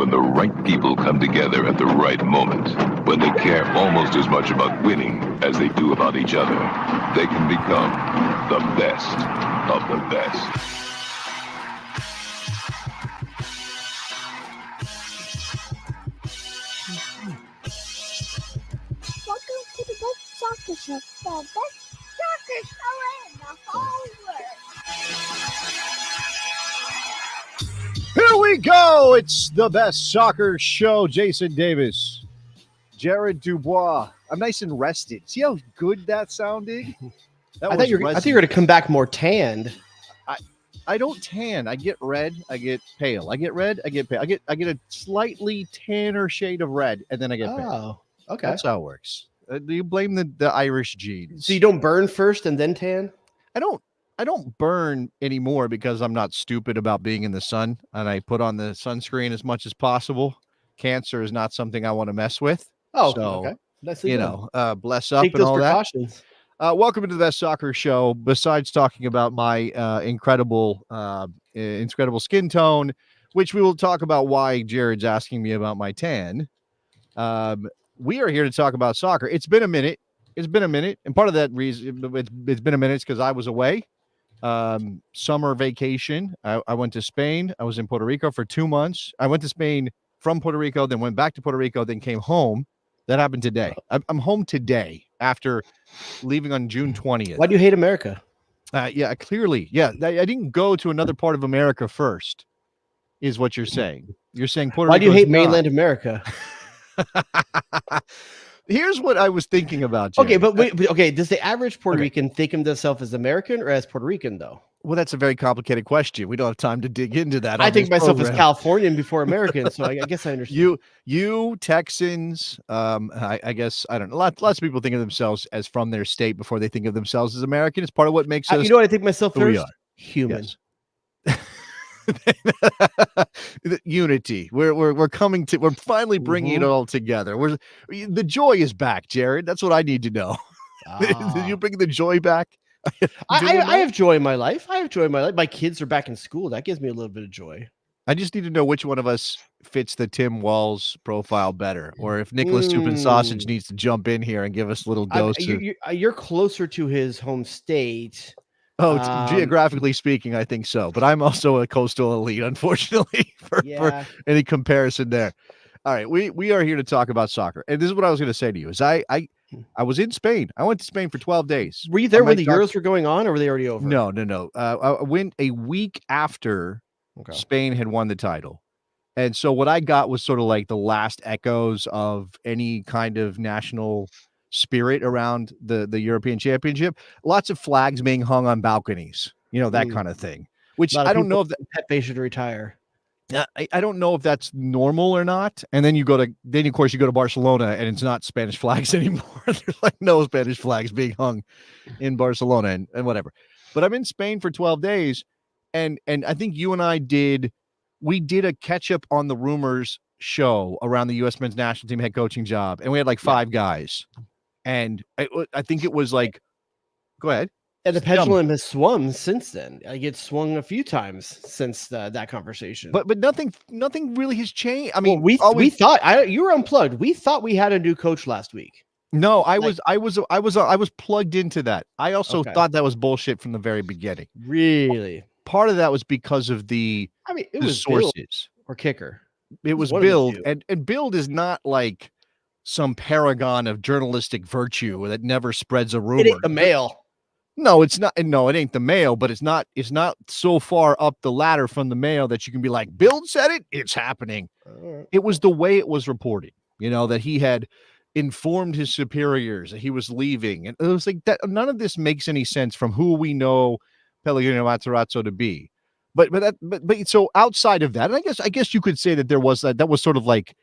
When the right people come together at the right moment, when they care almost as much about winning as they do about each other, they can become the best of the best. Welcome to the best soccer show, the best soccer show in the whole world. Here we go. It's the best soccer show. Jason Davis, Jared Dubois. I'm nice and rested. See how good that sounded? I thought you were going to come back more tanned. I don't tan. I get red. I get pale. I get red. I get pale. I get a slightly tanner shade of red, and then I get pale. Oh, okay. That's how it works. Do you blame the Irish genes? So you don't burn first and then tan? I don't burn anymore because I'm not stupid about being in the sun, and I put on the sunscreen as much as possible. Cancer is not something I want to mess with. Oh, so, okay. Bless up Take and those all precautions. that. Welcome to the best soccer show. Besides talking about my incredible skin tone, which we will talk about why Jared's asking me about my tan. We are here to talk about soccer. It's been a minute. And part of that reason it's been a minute because I was away. Summer vacation. I went to Spain. I was in Puerto Rico for 2 months. I went to Spain from Puerto Rico, then went back to Puerto Rico, then came home. That happened today. I'm home today after leaving on June 20th. Why do you hate America? Yeah, clearly. Yeah, I didn't go to another part of America first, is what you're saying. You're saying Puerto Rico. Why do you hate mainland America? Here's what I was thinking about, Jerry. Okay, but wait, okay. Does the average Puerto Rican think of themselves as American or as Puerto Rican, though? Well, that's a very complicated question. We don't have time to dig into that. I think myself as Californian before American, so I guess I understand. You Texans, I guess, I don't know. Lots of people think of themselves as from their state before they think of themselves as American. It's part of what makes us. You know what I think myself first? We are human. Yes. Unity. We're finally bringing it all together. The joy is back, Jared. That's what I need to know. Did you bring the joy back? I have joy in my life. My kids are back in school. That gives me a little bit of joy. I just need to know which one of us fits the Tim Walls profile better, or if Nicholas Soup and Sausage needs to jump in here and give us a little dose. You're closer to his home state. Oh, geographically speaking, I think so. But I'm also a coastal elite, unfortunately, for any comparison there. All right, we are here to talk about soccer. And this is what I was going to say to you, is I was in Spain. I went to Spain for 12 days. Were you there when the Euros were going on, or were they already over? No. I went a week after Spain had won the title. And so what I got was sort of like the last echoes of any kind of national spirit around the European Championship. Lots of flags being hung on balconies, that kind of thing, which I don't know if Pepe should retire. I don't know if that's normal or not. And then of course you go to Barcelona and it's not Spanish flags anymore. There's like no Spanish flags being hung in Barcelona and whatever. But I'm in Spain for 12 days. And I think you and I did a catch up on the rumors show around the U.S. men's national team head coaching job. And we had like 5 guys. And I think it was like, go ahead. And the pendulum has swung since then. I get swung a few times since that conversation. But nothing really has changed. I mean, we thought you were unplugged. We thought we had a new coach last week. No, I was plugged into that. I also thought that was bullshit from the very beginning. Really? Part of that was because of it was sources Build or Kicker. It was Build, and Build is not like some paragon of journalistic virtue that never spreads a rumor. It ain't the Mail. No, it's not. No, it ain't the Mail, but it's not so far up the ladder from the Mail that you can be like, Build said it, it's happening. It was the way it was reported, that he had informed his superiors that he was leaving. And it was like that. None of this makes any sense from who we know Pellegrino Matarazzo to be. But so outside of that, and I guess you could say that there was that was sort of like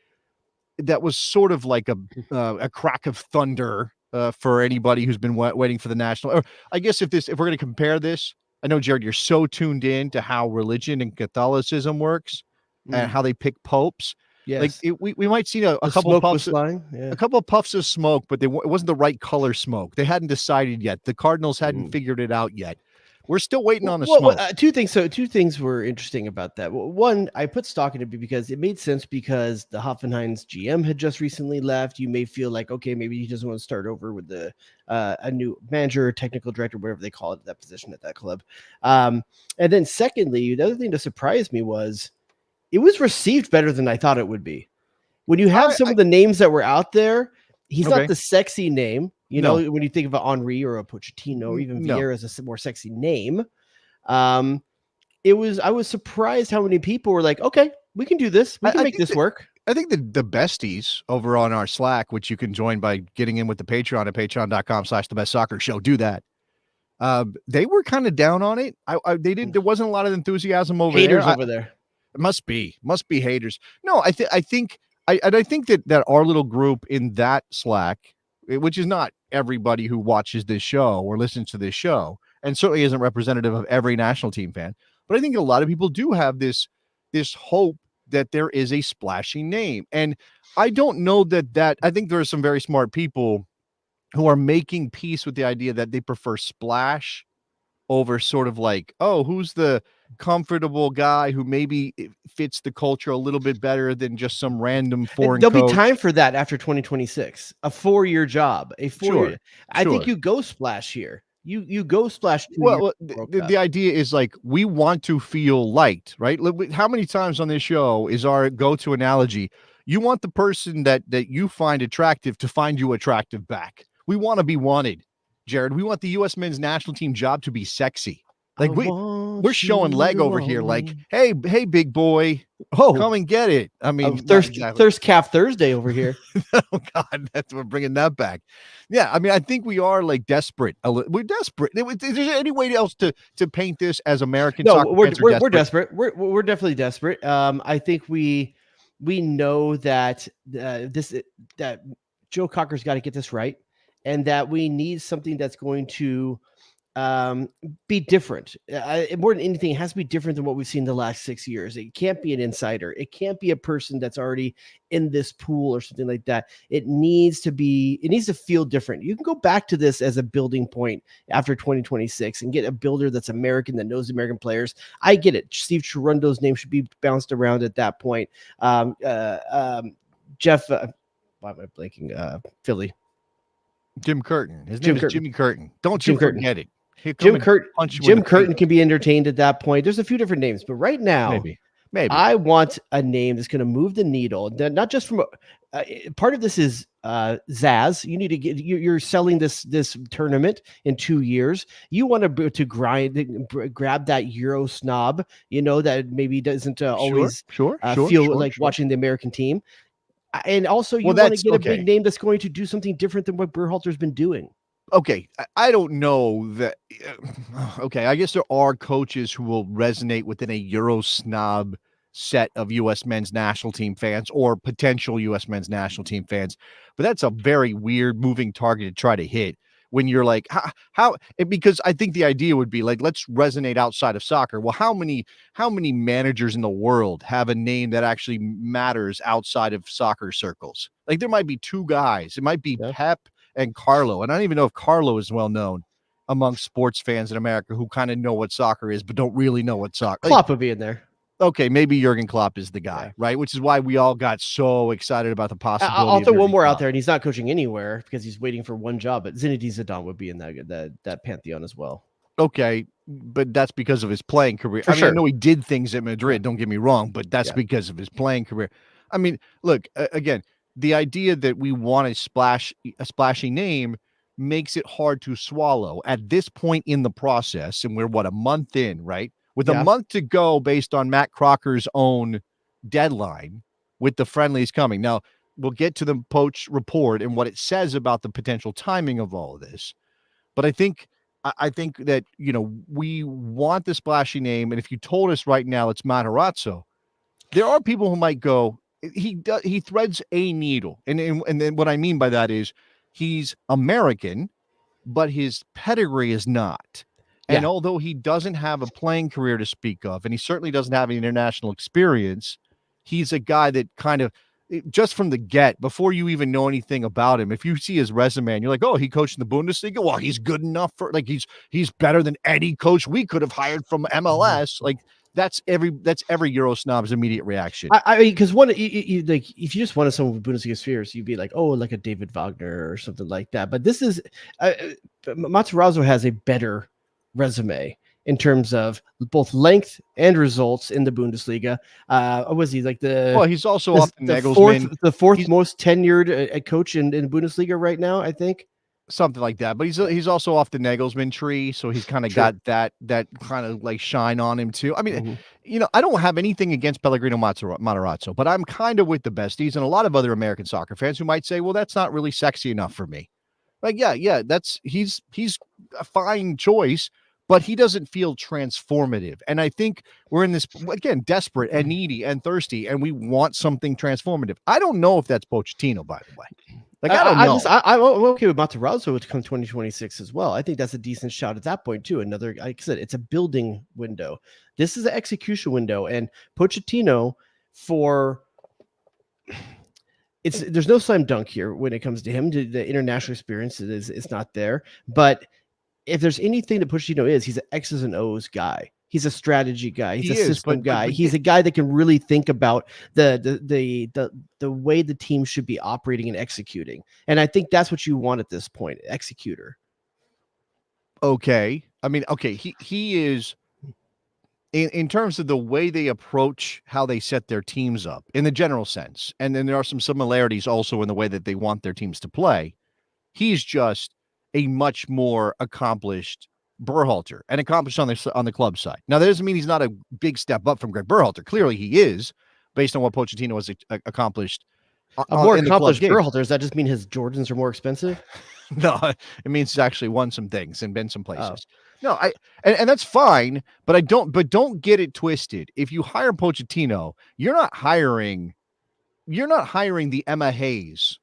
a crack of thunder for anybody who's been waiting for the national. Or I guess if we're going to compare this, I know, Jared, you're so tuned in to how religion and Catholicism works and how they pick popes. Yes. Like we might see a couple of puffs, a couple of puffs of smoke, but it wasn't the right color smoke. They hadn't decided yet. The Cardinals hadn't figured it out yet. We're still waiting on the Well, smoke. two things. So two things were interesting about that. One, I put stock in it because it made sense because the Hoffenheim's GM had just recently left. You may feel like, okay, maybe he doesn't want to start over with a new manager, technical director, whatever they call it, that position at that club. And then secondly, the other thing that surprised me was it was received better than I thought it would be. When you have some of the names that were out there, he's not the sexy name. You know, when you think of an Henry or a Pochettino or even Vieira as a more sexy name, I was surprised how many people were like, okay, we can do this. We can make this work. I think the besties over on our Slack, which you can join by getting in with the Patreon at patreon.com/thebestsoccershow, do that. They were kind of down on it. There wasn't a lot of enthusiasm over haters there. over there. It must be haters. No, I think that our little group in that Slack, which is not everybody who watches this show or listens to this show, and certainly isn't representative of every national team fan, but I think a lot of people do have this hope that there is a splashy name. And I don't know that I think there are some very smart people who are making peace with the idea that they prefer splash over sort of like, oh, who's the comfortable guy who maybe fits the culture a little bit better than just some random foreign There'll coach. be time for that after 2026. A 4-year job, a 4-year. I think you go splash here. You go splash. Well, the idea is like, we want to feel liked, right? How many times on this show is our go-to analogy? You want the person that you find attractive to find you attractive back. We want to be wanted, Jared. We want the U.S. men's national team job to be sexy. Like we're showing leg over here. Like, hey, big boy, come and get it. I mean, thirst calf Thursday over here. Oh God, we're bringing that back. Yeah, I mean, I think we are like desperate. We're desperate. Is there any way else to paint this as American? No, soccer we're desperate. We're definitely desperate. I think we know that that Joe Cocker's got to get this right, and that we need something that's going to be different. More than anything, it has to be different than what we've seen the last 6 years. It can't be an insider. It can't be a person that's already in this pool or something like that. It needs to feel different. You can go back to this as a building point after 2026 and get a builder that's American, that knows American players. I get it. Steve Cherundolo's name should be bounced around at that point. Jeff, why am I blanking? Philly. Jim Curtin. His name is Jimmy Curtin. Don't you forget it. Jim Curtin can be entertained at that point. There's a few different names, but right now, maybe I want a name that's going to move the needle. Not just from part of this is Zaz. You need to get. You're selling this tournament in 2 years. You want to grab that Euro snob. You know that maybe doesn't always feel like watching the American team. And also, you want to get a big name that's going to do something different than what Berhalter's been doing. Okay, I don't know that. Okay, I guess there are coaches who will resonate within a Euro snob set of U.S. men's national team fans or potential U.S. men's national team fans, but that's a very weird moving target to try to hit when you're like, how because I think the idea would be like, let's resonate outside of soccer. Well, how many managers in the world have a name that actually matters outside of soccer circles? Like there might be two guys. It might be Pep and Carlo. And I don't even know if Carlo is well known among sports fans in America who kind of know what soccer is, but don't really know what soccer. Klopp would be in there. Okay, maybe Jurgen Klopp is the guy, right? Which is why we all got so excited about the possibility. I'll throw one more out there, and he's not coaching anywhere because he's waiting for one job. But Zinedine Zidane would be in that pantheon as well. Okay, but that's because of his playing career. I know he did things at Madrid. Don't get me wrong, but that's because of his playing career. I mean, look again. The idea that we want a splashy name makes it hard to swallow at this point in the process. And we're a month in, right? With a month to go based on Matt Crocker's own deadline with the friendlies coming. Now, we'll get to the Poach report and what it says about the potential timing of all of this. But I think that, we want the splashy name. And if you told us right now it's Matarazzo, there are people who might go, he threads a needle. And then what I mean by that is he's American, but his pedigree is not. And although he doesn't have a playing career to speak of, and he certainly doesn't have any international experience, he's a guy that kind of just from the get, before you even know anything about him, if you see his resume and you're like, oh, he coached in the Bundesliga, well, he's good enough for, like, he's better than any coach we could have hired from MLS. Like, that's every Euro snob's immediate reaction. I mean, because one, you, like, if you just wanted someone with Bundesliga spheres, you'd be like, oh, like a David Wagner or something like that. But this is Matarazzo has a better resume in terms of both length and results in the Bundesliga. Was he like he's also off the Nagelsmann, the fourth most tenured coach in Bundesliga right now, I think. Something like that, but he's also off the Nagelsmann tree, so he's kind of got that kind of like shine on him too. I mean, I don't have anything against Pellegrino Matarazzo, but I'm kind of with the besties and a lot of other American soccer fans who might say, well, that's not really sexy enough for me. Like, yeah, he's a fine choice, but he doesn't feel transformative. And I think we're in this, again, desperate and needy and thirsty, and we want something transformative. I don't know if that's Pochettino, by the way. Like, I don't know. I'm okay with Matarazzo to come 2026 as well. I think that's a decent shot at that point too. Another, like I said, it's a building window. This is an execution window, and Pochettino there's no slam dunk here when it comes to him. The international experience is not there. But if there's anything that Pochettino is, he's an X's and O's guy. He's a strategy guy. He's a system guy. He's a guy that can really think about the way the team should be operating and executing. And I think that's what you want at this point, executor. Okay. I mean, okay, he is in terms of the way they approach how they set their teams up in the general sense. And then there are some similarities also in the way that they want their teams to play. He's just a much more accomplished Berhalter and accomplished on the club side. Now, that doesn't mean he's not a big step up from Greg Berhalter. Clearly he is, based on what Pochettino has accomplished. A more accomplished Berhalter, does that just mean his Jordans are more expensive? No, it means he's actually won some things and been some places. No, and that's fine, but don't get it twisted. If you hire Pochettino, you're not hiring the Emma Hayes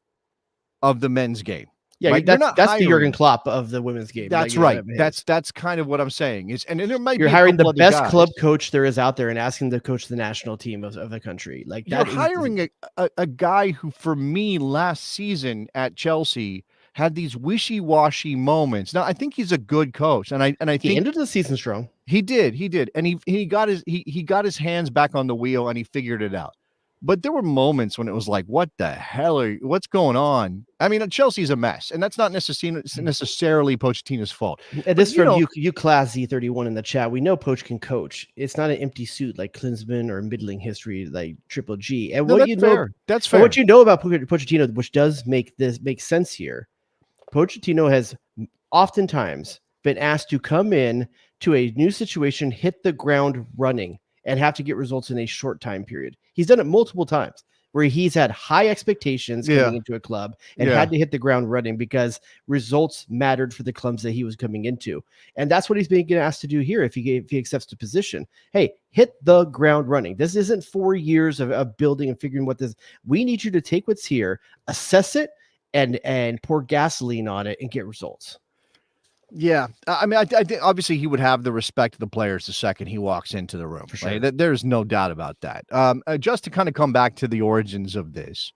of the men's game. Yeah, right? that's the Jurgen Klopp of the women's game. That's right. That's kind of what I'm saying. And there might you're hiring the best club coach there is out there and asking to coach the national team of the country. Like that, you're hiring a guy who, for me, last season at Chelsea had these wishy-washy moments. Now, I think he's a good coach, and I think he ended the season strong. He did, and he got his hands back on the wheel and he figured it out. But there were moments when it was like, what the hell what's going on? I mean, Chelsea's a mess, and that's not necessarily Pochettino's fault. And this from you Class Z31 in the chat. We know Poch can coach. It's not an empty suit like Klinsmann or middling history like Triple G. And that's fair. What you know about Pochettino, which does make sense here. Pochettino has oftentimes been asked to come in to a new situation, hit the ground running, and have to get results in a short time period. He's done it multiple times where he's had high expectations coming into a club and had to hit the ground running because results mattered for the clubs that he was coming into. And that's what he's being asked to do here if he accepts the position. Hey, hit the ground running. This isn't 4 years of building and figuring what this. We need you to take what's here, assess it, and pour gasoline on it and get results. Yeah, I mean, I think obviously he would have the respect of the players the second he walks into the room. For sure. Right? There's no doubt about that. Just to kind of come back to the origins of this,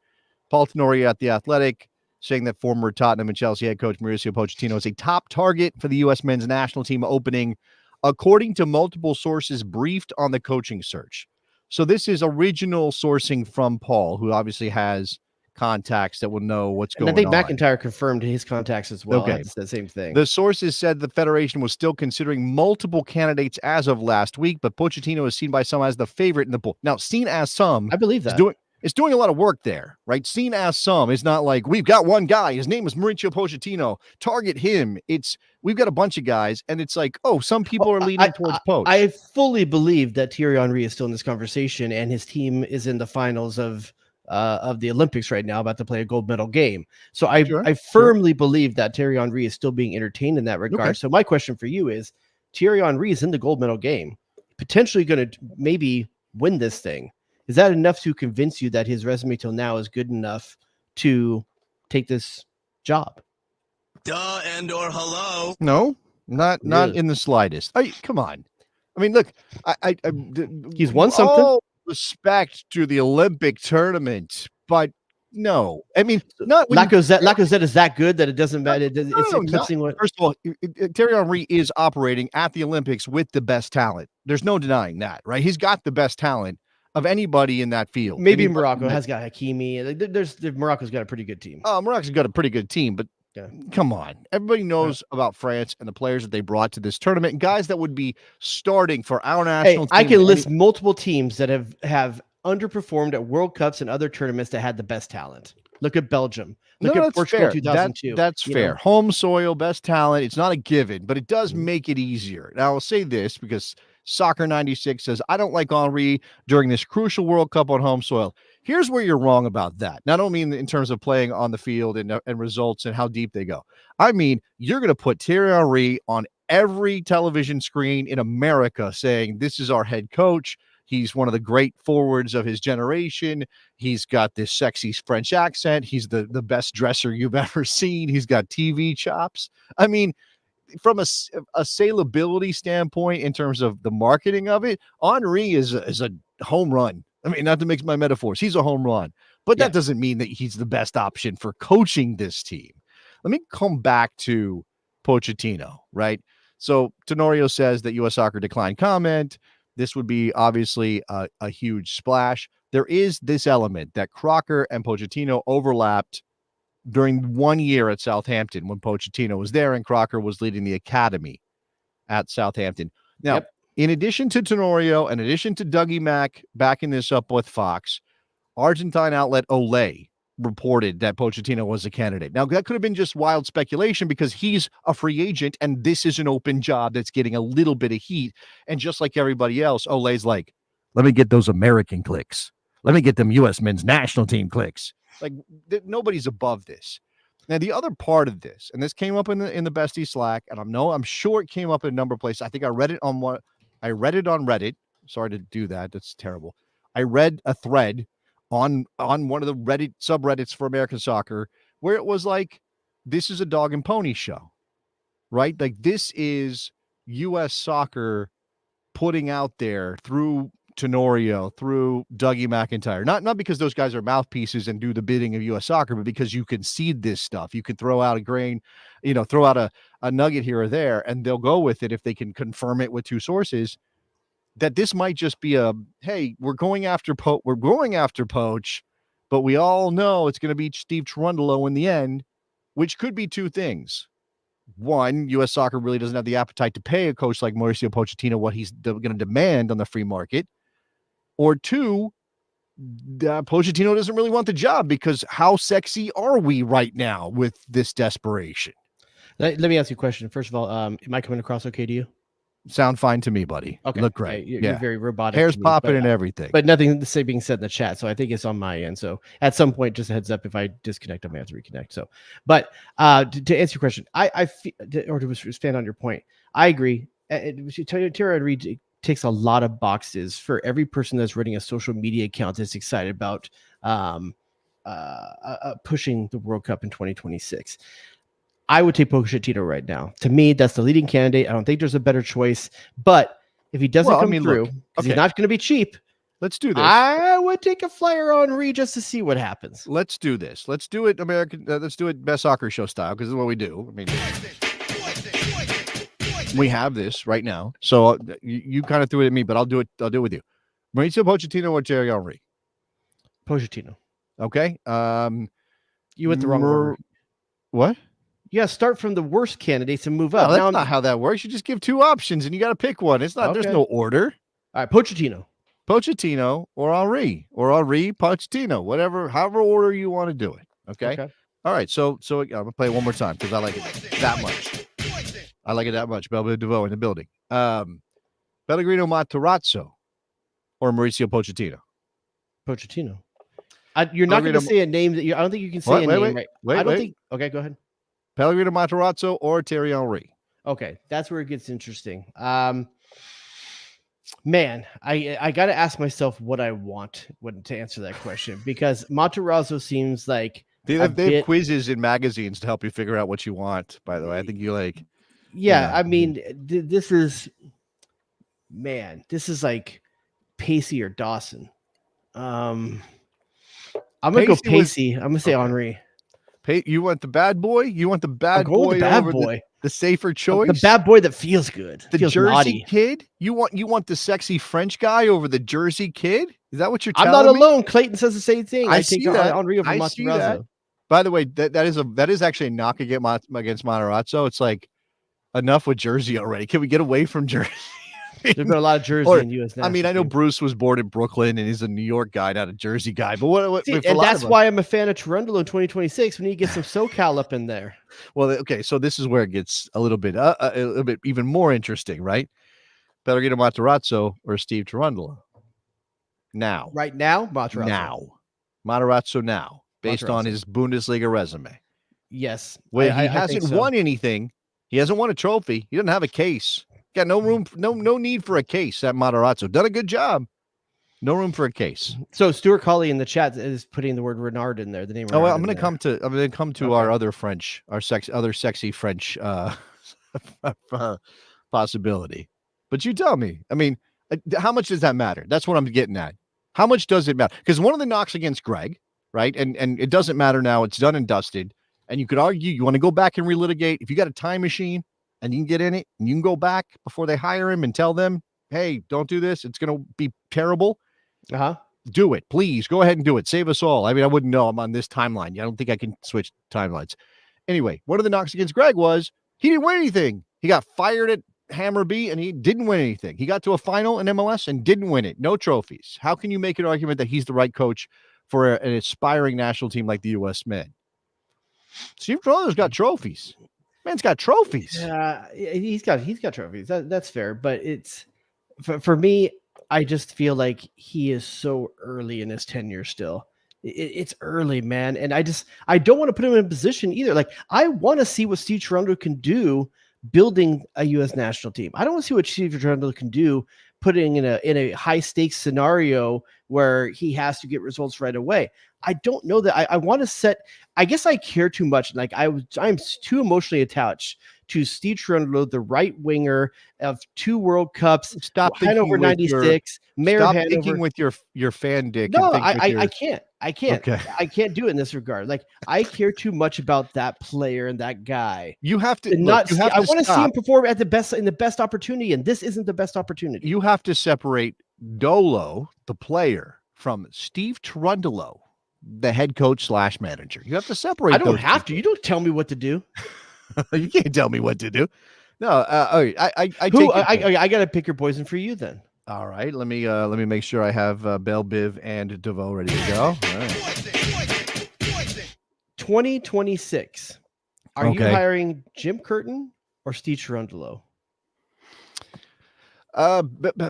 Paul Tenorio at The Athletic saying that former Tottenham and Chelsea head coach Mauricio Pochettino is a top target for the U.S. men's national team opening, according to multiple sources briefed on the coaching search. So this is original sourcing from Paul, who obviously has contacts that will know what's going on. And I think McIntyre confirmed his contacts as well. Okay. It's the same thing. The sources said the Federation was still considering multiple candidates as of last week, but Pochettino is seen by some as the favorite in the pool. Now, seen as some, I believe that. It's doing a lot of work there, right? Seen as some is not like we've got one guy. His name is Mauricio Pochettino. Target him. We've got a bunch of guys, and it's like, some people are leaning towards Poch. I fully believe that Thierry Henry is still in this conversation, and his team is in the finals of the Olympics right now, about to play a gold medal game. So I firmly believe that Thierry Henry is still being entertained in that regard. Okay. So my question for you is, Thierry Henry is in the gold medal game, potentially going to maybe win this thing. Is that enough to convince you that his resume till now is good enough to take this job? Duh and or hello. No, not in the slightest. Come on. I mean, look, he's won something. Respect to the Olympic tournament. but no, I mean, not when Lacazette is that good that it doesn't matter. It's no, eclipsing what. First of all, Thierry Henry is operating at the Olympics with the best talent. There's no denying that, right? He's got the best talent of anybody in that field. Maybe Morocco has got Hakimi. Morocco's got a pretty good team. Morocco's got a pretty good team, but come on. Everybody knows about France and the players that they brought to this tournament, and guys that would be starting for our national team. I can list multiple teams that have underperformed at World Cups and other tournaments that had the best talent. Look at Belgium. Look at Portugal 2002. That's fair. Home soil, best talent. It's not a given, but it does make it easier. Now, I'll say this because Soccer 96 says, I don't like Henry during this crucial World Cup on home soil. Here's where you're wrong about that. Not only in terms of playing on the field and results and how deep they go. I mean, you're going to put Thierry Henry on every television screen in America saying, this is our head coach. He's one of the great forwards of his generation. He's got this sexy French accent. He's the best dresser you've ever seen. He's got TV chops. I mean, from a saleability standpoint, in terms of the marketing of it, Henry is a home run. I mean, not to mix my metaphors. He's a home run. But that doesn't mean that he's the best option for coaching this team. Let me come back to Pochettino, right? So Tenorio says that U.S. Soccer declined comment. This would be obviously a huge splash. There is this element that Crocker and Pochettino overlapped during 1 year at Southampton when Pochettino was there and Crocker was leading the academy at Southampton. Now, in addition to Tenorio, in addition to Dougie Mack backing this up with Fox, Argentine outlet Olé reported that Pochettino was a candidate. Now, that could have been just wild speculation because he's a free agent and this is an open job that's getting a little bit of heat. And just like everybody else, Olé's like, let me get those American clicks. Let me get them U.S. men's national team clicks. Like, nobody's above this. Now, the other part of this, and this came up in the Bestie Slack, and I'm sure it came up in a number of places. I think I read it on Reddit. Sorry to do that. That's terrible. I read a thread on one of the Reddit subreddits for American soccer where it was like, this is a dog and pony show, right? Like, this is U.S. soccer putting out there through Tenorio, through Dougie McIntyre, not because those guys are mouthpieces and do the bidding of U.S. soccer, but because you can seed this stuff. You can throw out a grain, throw out a nugget here or there, and they'll go with it if they can confirm it with two sources. That this might just be hey, we're going after Poach, but we all know it's going to be Steve Cherundolo in the end, which could be two things. One, U.S. soccer really doesn't have the appetite to pay a coach like Mauricio Pochettino what he's going to demand on the free market. Or two, Pochettino doesn't really want the job because how sexy are we right now with this desperation? Let me ask you a question. First of all, am I coming across okay to you? Sound fine to me, buddy. Okay. Look great. You're very robotic. Hair's popping and everything. But nothing being said in the chat. So I think it's on my end. So at some point, just a heads up, if I disconnect, I may have to reconnect. So, but to answer your question, I feel, or to expand on your point, I agree. Thierry Henry takes a lot of boxes for every person that's running a social media account that's excited about pushing the World Cup in 2026. I would take Pochettino right now. To me, that's the leading candidate. I don't think there's a better choice. But if he doesn't come through, because he's not going to be cheap, let's do this. I would take a flyer on Henry just to see what happens. Let's do this. Let's do it American. Let's do it Best Soccer Show style because this is what we do. I mean, we have this right now. So you kind of threw it at me, but I'll do it with you. Mauricio Pochettino or Thierry Henry? Pochettino. Okay. You went the wrong order. What? Yeah, start from the worst candidates and move up. No, that's not how that works. You just give two options and you got to pick one. It's not. Okay. There's no order. All right, Pochettino or Henry Pochettino, however order you want to do it. Okay. All right. So I'm gonna play it one more time because I like it that much. I like it that much. Belvin DeVoe in the building. Pellegrino Matarazzo or Mauricio Pochettino? Pochettino. You're not going to say a name that I don't think you can say a name right. I don't think. Okay, go ahead. Pellegrino Matarazzo or Thierry Henry? Okay, that's where it gets interesting. Man, I got to ask myself what I want to answer that question because Matarazzo seems like they have quizzes in magazines to help you figure out what you want. By the way, I think you like. Yeah, I mean, this is like Pacey or Dawson. I'm gonna go Pacey was- Pacey. I'm gonna say Okay. Henri. You want the bad boy? You want the I'm bad going with boy the bad over boy. the safer choice? The bad boy that feels good. the feels Jersey naughty. kid? You want the sexy French guy over the Jersey kid? Is that what you're I'm telling not me? alone. Clayton says the same thing. I I take see that. Henri over I see that. Matarazzo. By the way, that is actually a knock against Matarazzo. It's like enough with Jersey already. Can we get away from Jersey? There's been a lot of Jersey Or, in U.S. I mean, I know Bruce was born in Brooklyn and he's a New York guy, not a Jersey guy. But what See, for a and lot that's of us- why I'm a fan of Cherundolo in 2026. We need to get some SoCal up in there. Well, okay, so this is where it gets a little bit even more interesting, right? Pellegrino Matarazzo or Steve Cherundolo? Now. Right now, Matarazzo. Matarazzo now, based on Matarazzo. his Bundesliga resume. Yes. Where I he think hasn't so. won anything. He hasn't won a trophy. He doesn't have a case. Got no room, no need for a case at Matarazzo. Done a good job. No room for a case. So Stuart Colley in the chat is putting the word Renard in there. The name. Oh, well, Renard I'm going to come to Okay. our other French, other sexy French possibility. But you tell me. I mean, how much does that matter? That's what I'm getting at. How much does it matter? Because one of the knocks against Greg, right? And it doesn't matter now. It's done and dusted. And you could argue you want to go back and relitigate. If you got a time machine and you can get in it and you can go back before they hire him and tell them, hey, don't do this. It's going to be terrible. Do it. Please go ahead and do it. Save us all. I mean, I wouldn't know. I'm on this timeline. I don't think I can switch timelines. Anyway, one of the knocks against Greg was he didn't win anything. He got fired at Hammarby and he didn't win anything. He got to a final in MLS and didn't win it. No trophies. How can you make an argument that he's the right coach for an aspiring national team like the USMNT? Steve Cherundolo's got trophies. Man's got trophies. Yeah, he's got trophies. That's fair, but it's for me. I just feel like he is so early in his tenure still. It's early, man, and I don't want to put him in a position either. Like I want to see what Steve Cherundolo can do building a U.S. national team. I don't want to see what Steve Cherundolo can do putting in a high stakes scenario where he has to get results right away. I don't know that I want to set. I guess I care too much. Like I'm too emotionally attached to Steve Cherundolo, the right winger of 2 World Cups. Stop Hanover '96. Mayor Stop Hanover. thinking with your fan dick. No, and think with your- I can't. I can't. Okay. I can't do it in this regard. Like I care too much about that player and that guy. You have to And look, I want to see him perform at the best in the best opportunity, and this isn't the best opportunity. You have to separate Dolo, the player, from Steve Cherundolo, the head coach / manager. You have to separate. I don't those have two. to. You don't tell me what to do. You can't tell me what to do. No, I take Who? your point. I got to pick your poison for you then. All right, let me make sure I have Bell, Biv, and DeVoe ready to go. All right. 2026. Are you Okay. hiring Jim Curtin or Steve Cherundolo?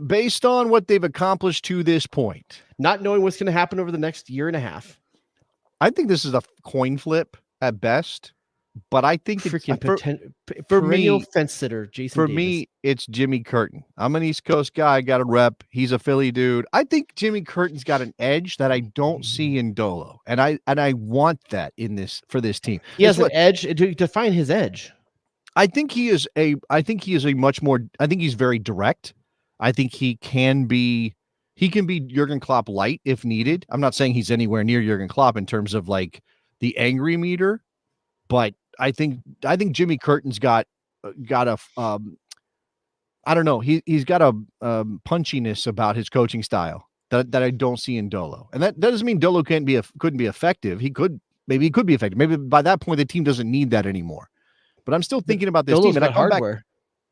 Based on what they've accomplished to this point, Not knowing what's going to happen over the next year and a half. I think this is a coin flip at best. But I think it's, Freaking for perennial me- fence sitter, Jason. for Davis. me, it's Jimmy Curtin. I'm an East Coast guy. I got a rep. He's a Philly dude. I think Jimmy Curtin's got an edge that I don't see in Dolo, and I want that in this for this team. he has It's an edge. To define his edge. I think he is a much more. I think he's very direct. I think he can be Jurgen Klopp light if needed. I'm not saying he's anywhere near Jurgen Klopp in terms of like the angry meter, but I think Jimmy Curtin's got a I don't know. He's got a punchiness about his coaching style that I don't see in Dolo, and that doesn't mean Dolo couldn't be effective. He could be effective. Maybe by that point the team doesn't need that anymore. But I'm still thinking about this Dolo's team. And I got come back. hardware.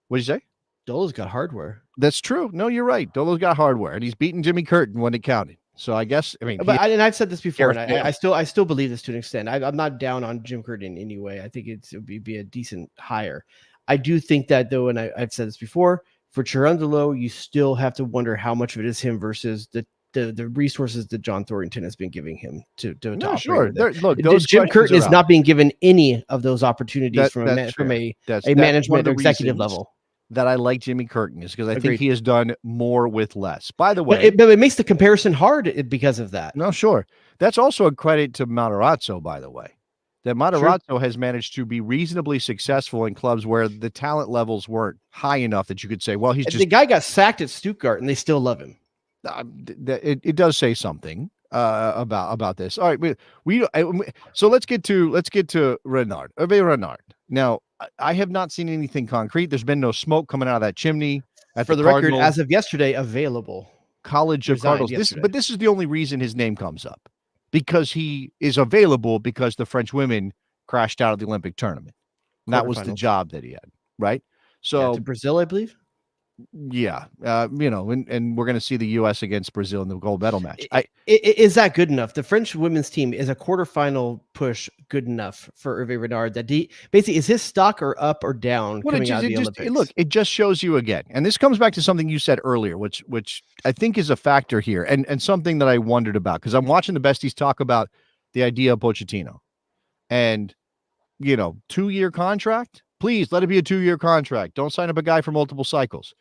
What did you say? Dolo's got hardware. That's true. No, you're right. Dolo's got hardware, and he's beaten Jimmy Curtin when it counted. So I guess But and I've said this before, and Gareth I still believe this to an extent. I'm not down on Jim Curtin in any way. I think it would be a decent hire. I do think that though, and I've said this before, for Cherundolo, you still have to wonder how much of it is him versus the resources that John Thornton has been giving him to no, operate sure. with it. Look, those Jim questions Curtin are is out. not being given any of those opportunities That's from fair. a That's one of management the or executive reasons level. that I like Jimmy Curtin is because I think Agreed. he has done more with less. By the But way, it makes the comparison hard because of that. no, sure. That's also a credit to Matarazzo, by the way. That Matarazzo has managed to be reasonably successful in clubs where the talent levels weren't high enough that you could say, well, he's And just the guy got sacked at Stuttgart and they still love him. it does say something. about this. All right, so let's get to Renard. Hervé Renard. Now, I have not seen anything concrete. There's been no smoke coming out of that chimney. For the record, as of yesterday, available. College of Cardinals. But this is the only reason his name comes up, because he is available because the French women crashed out of the Olympic tournament. And that was the job that he had, right? So to Brazil, I believe. Yeah, and we're going to see the U.S. against Brazil in the gold medal match. Is that good enough? The French women's team is a quarterfinal push good enough for Hervé Renard? That basically is his stock or up or down coming out of the Olympics? Look, it just shows you again, and this comes back to something you said earlier, which I think is a factor here, and something that I wondered about, because I'm watching the besties talk about the idea of Pochettino, and 2-year contract. Please let it be a 2-year contract. Don't sign up a guy for multiple cycles.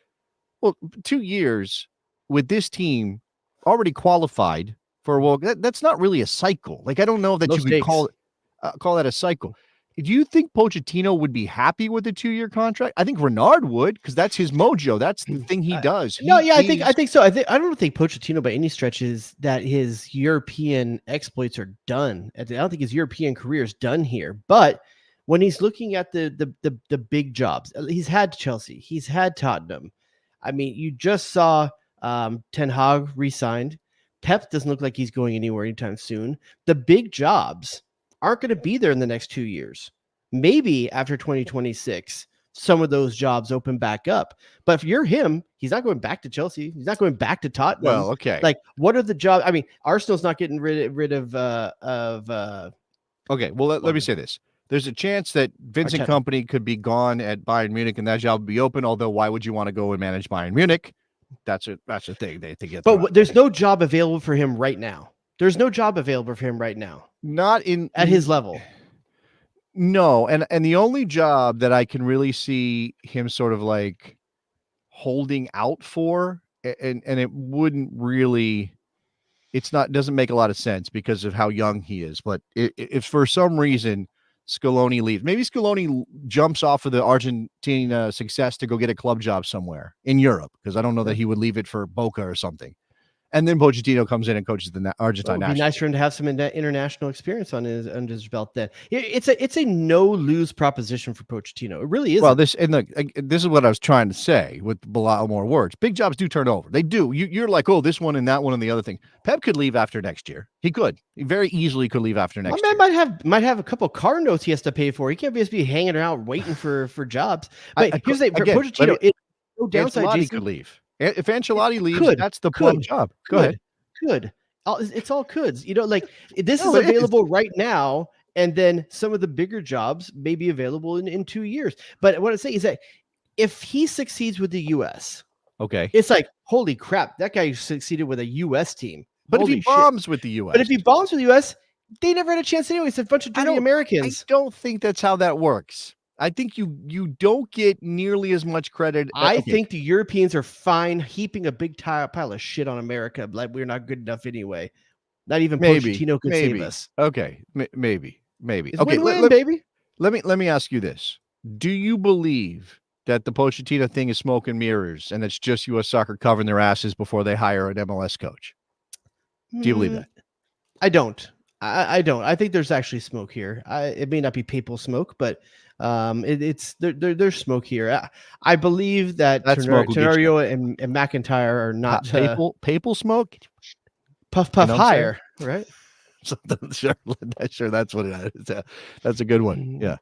Well, 2 years with this team already qualified for a world. That's not really a cycle. Like, I don't know that you could call that a cycle. Do you think Pochettino would be happy with a 2-year contract? I think Renard would, because that's his mojo. That's the thing he does. I think so. I don't think Pochettino by any stretch is that his European exploits are done. I don't think his European career is done here. But when he's looking at the big jobs, he's had Chelsea, he's had Tottenham. I mean, you just saw Ten Hag re-signed. Pep doesn't look like he's going anywhere anytime soon. The big jobs aren't going to be there in the next 2 years. Maybe after 2026, some of those jobs open back up. But if you're him, he's not going back to Chelsea. He's not going back to Tottenham. Well, okay. Like, what are the jobs? I mean, Arsenal's not getting rid of. Okay, well, let me say this. There's a chance that Vincent Kompany could be gone at Bayern Munich and that job would be open. Although, why would you want to go and manage Bayern Munich? That's a thing they get. But there's no job available for him right now. There's no job available for him right now. Not at his level. No, and the only job that I can really see him sort of like holding out for, and it wouldn't really. Doesn't make a lot of sense because of how young he is. But if for some reason Scaloni leaves, maybe Scaloni jumps off of the Argentina success to go get a club job somewhere in Europe, because I don't know that he would leave it for Boca or something. And then Pochettino comes in and coaches the Argentine national. It'd be nice for him to have some international experience on his belt. Then it's a no lose proposition for Pochettino. It really is. Well, this is what I was trying to say with a lot more words. Big jobs do turn over. They do. You're like, oh, this one and that one and the other thing. Pep could leave after next year. He could. He very easily could leave after next year. Might have a couple car notes he has to pay for. He can't just be hanging around waiting for jobs. But here's the thing, for Pochettino, it's no downside. Ancelotti could leave. If Ancelotti leaves, that's the plum job. Go ahead. Could. It's all coulds. Like, this is available right now, and then some of the bigger jobs may be available in 2 years. But what I'm saying is that if he succeeds with the U.S., okay, it's like, holy crap, that guy succeeded with a U.S. team. But if he bombs with the U.S., they never had a chance anyway. It's a bunch of dirty Americans. I don't think that's how that works. I think you don't get nearly as much credit. I think the Europeans are fine heaping a big pile of shit on America, like we're not good enough anyway. Not even Pochettino could save us. Okay, maybe. It's win-win, baby. Let me ask you this: do you believe that the Pochettino thing is smoke and mirrors, and it's just U.S. Soccer covering their asses before they hire an MLS coach? Do you believe that? I don't. I don't. I think there's actually smoke here. It may not be papal smoke, but there's smoke here. I believe that Tenorio and McIntyre are not papal smoke. Puff higher, right? Sure, that's what it is. That's a good one. Yeah.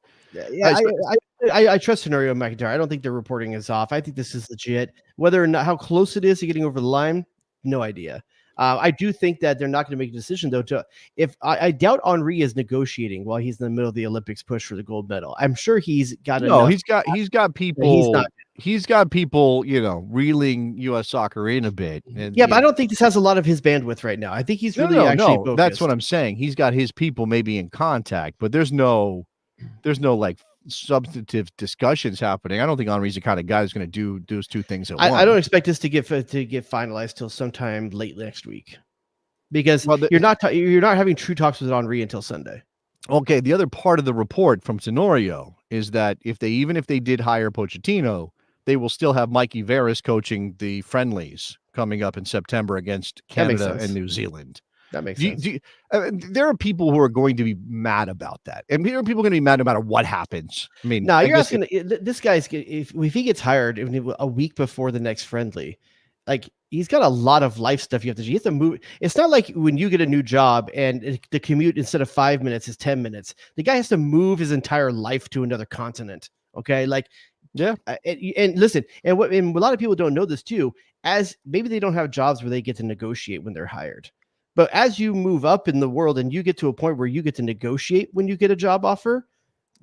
I trust Tenorio and McIntyre. I don't think their reporting is off. I think this is legit. Whether or not how close it is to getting over the line, no idea. I do think that they're not going to make a decision, though. I doubt Henry is negotiating while he's in the middle of the Olympics push for the gold medal. I'm sure he's got. No, he's got people. He's got people, reeling U.S. Soccer in a bit. And, but I don't think this has a lot of his bandwidth right now. I think he's really actually focused. That's what I'm saying. He's got his people maybe in contact, but there's no like substantive discussions happening. I don't think Henry's the kind of guy who's going to do those two things at once. I don't expect this to get finalized till sometime late next week, because you're not having true talks with Henry until Sunday. Okay, the other part of the report from Tenorio is that if they did hire Pochettino, they will still have Mikey Veras coaching the friendlies coming up in September against Canada and New Zealand. That makes sense. There are people who are going to be mad about that, and there are people going to be mad no matter what happens. I mean, no, you're asking this guy's if he gets hired a week before the next friendly, like he's got a lot of life stuff you have to do. You have to move. It's not like when you get a new job and the commute instead of 5 minutes is 10 minutes. The guy has to move his entire life to another continent. Okay, like yeah, and listen, and a lot of people don't know this too. As maybe they don't have jobs where they get to negotiate when they're hired. But as you move up in the world and you get to a point where you get to negotiate when you get a job offer,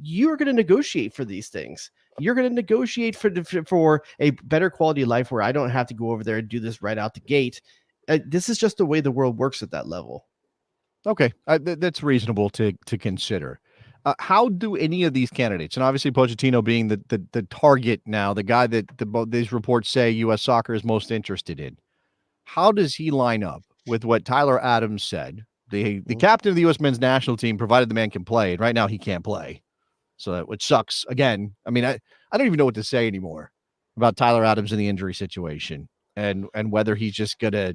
you're going to negotiate for these things. You're going to negotiate for a better quality of life where I don't have to go over there and do this right out the gate. This is just the way the world works at that level. Okay, that's reasonable to consider. How do any of these candidates, and obviously Pochettino being the target now, the guy that these reports say U.S. Soccer is most interested in, how does he line up with what Tyler Adams said, the captain of the U.S. men's national team, provided the man can play, and right now he can't play. So which sucks. Again, I mean, I don't even know what to say anymore about Tyler Adams in the injury situation and whether he's just gonna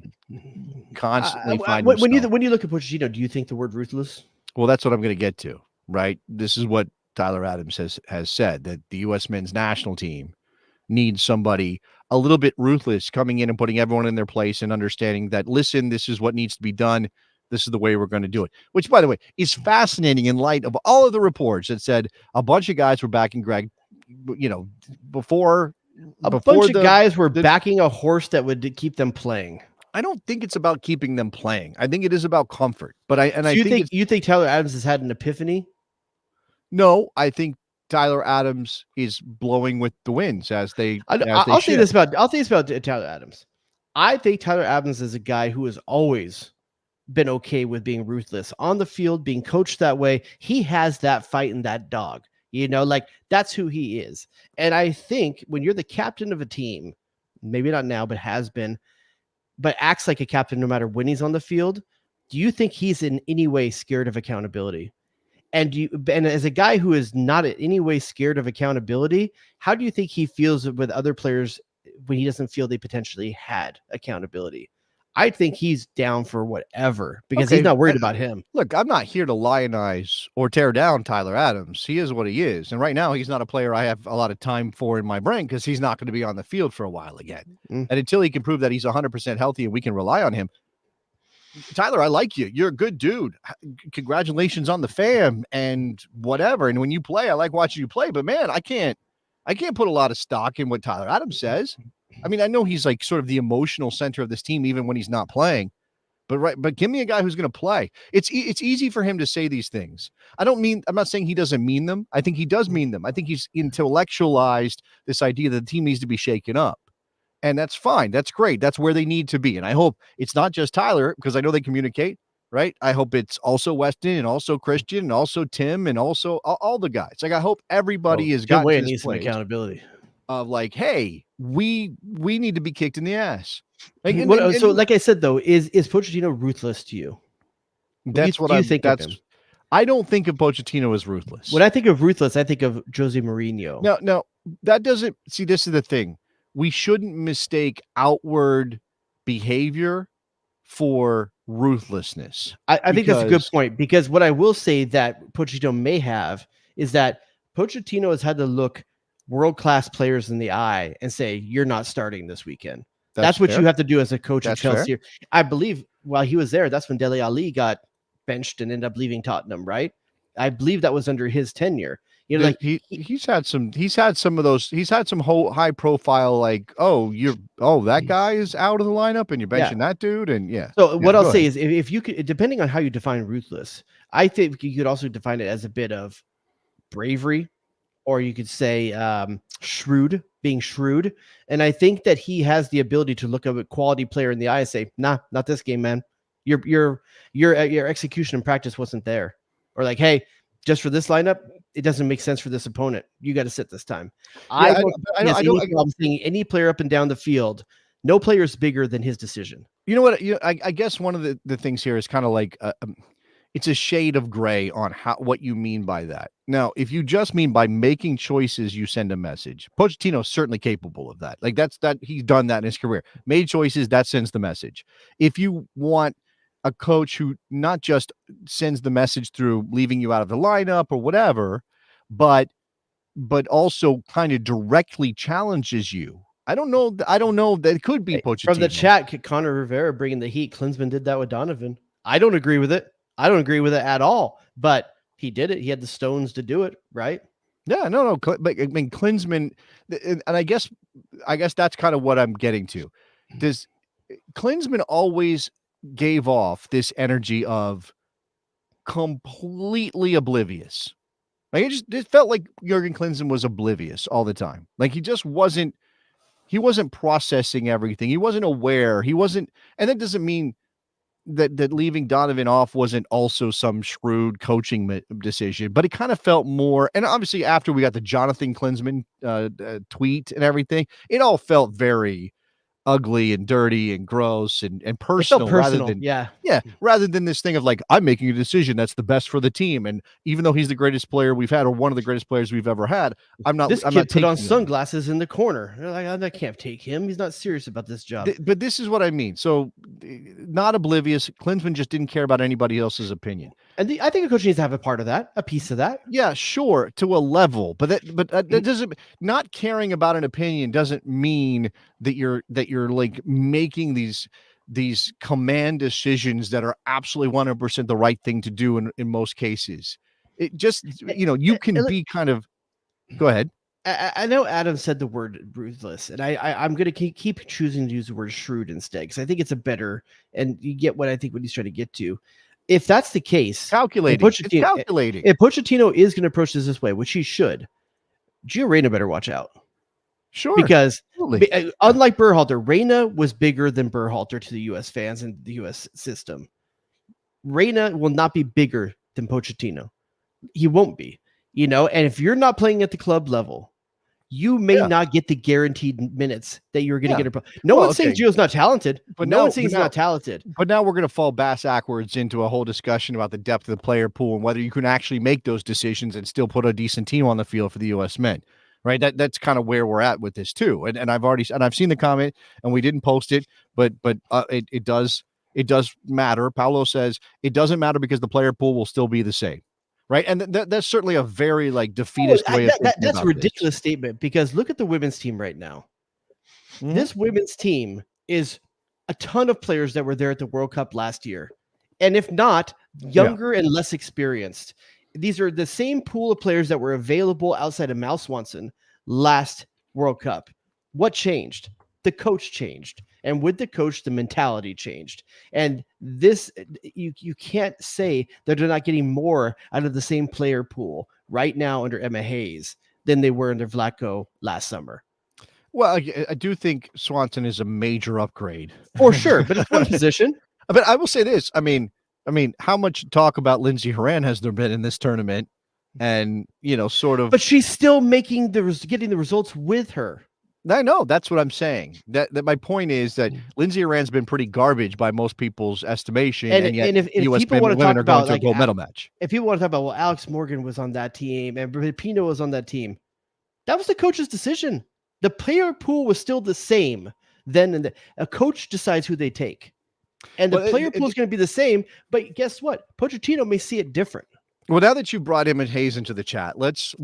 constantly find when you look at Pochettino, do you think the word ruthless? Well, that's what I'm going to get to. Right. This is what Tyler Adams has said, that the U.S. men's national team needs somebody a little bit ruthless coming in and putting everyone in their place and understanding that, listen, this is what needs to be done. This is the way we're going to do it, which, by the way, is fascinating in light of all of the reports that said a bunch of guys were backing Greg, before bunch of guys were backing a horse that would keep them playing. I don't think it's about keeping them playing. I think it is about comfort. But I think Tyler Adams has had an epiphany? No, I think Tyler Adams is blowing with the winds as they. I'll say this about Tyler Adams. I think Tyler Adams is a guy who has always been okay with being ruthless on the field, being coached that way. He has that fight in that dog, like that's who he is. And I think when you're the captain of a team, maybe not now, but has been, but acts like a captain no matter when he's on the field, do you think he's in any way scared of accountability? And as a guy who is not in any way scared of accountability, how do you think he feels with other players when he doesn't feel they potentially had accountability? I think he's down for whatever because he's not worried about him. Look, I'm not here to lionize or tear down Tyler Adams. He is what he is. And right now he's not a player I have a lot of time for in my brain because he's not going to be on the field for a while again. And until he can prove that he's 100% healthy and we can rely on him, Tyler, I like you. You're a good dude. Congratulations on the fam and whatever. And when you play, I like watching you play. But man, I can't put a lot of stock in what Tyler Adams says. I mean, I know he's like sort of the emotional center of this team, even when he's not playing. But give me a guy who's going to play. It's easy for him to say these things. I'm not saying he doesn't mean them. I think he does mean them. I think he's intellectualized this idea that the team needs to be shaken up. And that's fine. That's great. That's where they need to be. And I hope it's not just Tyler, because I know they communicate, right? I hope it's also Weston and also Christian and also Tim and also all the guys. Like, I hope everybody is got to this some accountability of like, hey, we need to be kicked in the ass. Like, so like I said, though, is Pochettino ruthless to you? That's what I think of him. I don't think of Pochettino as ruthless. When I think of ruthless, I think of Jose Mourinho. No, that doesn't see. This is the thing. We shouldn't mistake outward behavior for ruthlessness. I think that's a good point, because what I will say that Pochettino may have is that Pochettino has had to look world-class players in the eye and say, you're not starting this weekend. That's what you have to do as a coach at Chelsea. Fair. I believe while he was there, that's when Dele Alli got benched and ended up leaving Tottenham, right? I believe that was under his tenure. Like he's had some of those. He's had some high profile, like, that guy is out of the lineup and you're benching that dude. And So what I'll say is if you could, depending on how you define ruthless, I think you could also define it as a bit of bravery, or you could say being shrewd. And I think that he has the ability to look at a quality player in the eye and say, nah, not this game, man. Your execution in practice wasn't there. Or like, hey, just for this lineup, it doesn't make sense for this opponent. You got to sit this time. I don't seeing any player up and down the field. No player is bigger than his decision. You know what? I guess one of the things here is kind of like it's a shade of gray on what you mean by that. Now, if you just mean by making choices, you send a message. Pochettino is certainly capable of that. Like that he's done that in his career. Made choices, that sends the message. If you want a coach who not just sends the message through leaving you out of the lineup or whatever, but also kind of directly challenges you. I don't know that it could be Pochettino. From the chat, Connor Rivera bringing the heat. Klinsmann did that with Donovan. I don't agree with it. I don't agree with it at all. But he did it. He had the stones to do it, right? Yeah, no. But I mean, Klinsmann, and I guess that's kind of what I'm getting to. Does Klinsmann always gave off this energy of completely oblivious? Like it felt like Jurgen Klinsmann was oblivious all the time. Like he just wasn't. He wasn't processing everything. He wasn't aware. He wasn't, and that doesn't mean that leaving Donovan off wasn't also some shrewd coaching decision, but it kind of felt more, and obviously after we got the Jonathan Klinsmann tweet and everything, it all felt very ugly and dirty and gross and personal, rather than this thing of like, I'm making a decision that's the best for the team, and even though he's the greatest player we've had or one of the greatest players we've ever had, I'm not put on sunglasses in the corner. They're like, I can't take him, he's not serious about this job. But this is what I mean. So not oblivious. Klinsmann just didn't care about anybody else's opinion, and I think a coach needs to have a part of that, a piece of that. Yeah, sure, to a level, but that doesn't, not caring about an opinion doesn't mean that you're like making these command decisions that are absolutely 100% the right thing to do in most cases. It just, you can be kind of, go ahead. I know Adam said the word ruthless, and I'm going to keep choosing to use the word shrewd instead, because I think it's a better, and you get what he's trying to get to. If that's the case, calculating. If Pochettino is going to approach this way, which he should, Gio Reyna better watch out. Sure. Because unlike Berhalter, Reyna was bigger than Berhalter to the U.S. fans and the U.S. system. Reyna will not be bigger than Pochettino. He won't be, and if you're not playing at the club level, you may not get the guaranteed minutes that you're going to get. No one's saying Gio's not talented, but no one's saying he's not talented. But now we're going to fall backwards into a whole discussion about the depth of the player pool and whether you can actually make those decisions and still put a decent team on the field for the U.S. men. Right. That's kind of where we're at with this too. And I've seen the comment, and we didn't post it, but it does matter. Paolo says it doesn't matter because the player pool will still be the same. Right. And that's certainly a very defeatist way of thinking that's about a ridiculous this statement, because look at the women's team right now. Mm-hmm. This women's team is a ton of players that were there at the World Cup last year. And if not, younger and less experienced. These are the same pool of players that were available outside of Mal Swanson last World Cup. What changed? The coach changed. And with the coach, the mentality changed. And this, you can't say that they're not getting more out of the same player pool right now under Emma Hayes than they were under Vlatko last summer. Well, I do think Swanson is a major upgrade. For sure, but it's one position. But I will say this. I mean, how much talk about Lindsey Horan has there been in this tournament? And, sort of. But she's still getting the results with her. I know. That's what I'm saying. That my point is that Lindsey Horan's been pretty garbage by most people's estimation. And yet if US people want to talk about a gold medal match. If people want to talk about, Alex Morgan was on that team and Pino was on that team, that was the coach's decision. The player pool was still the same then, and a coach decides who they take. And the player pool is going to be the same, but guess what? Pochettino may see it different. Well, now that you brought Emma Hayes into the chat, let's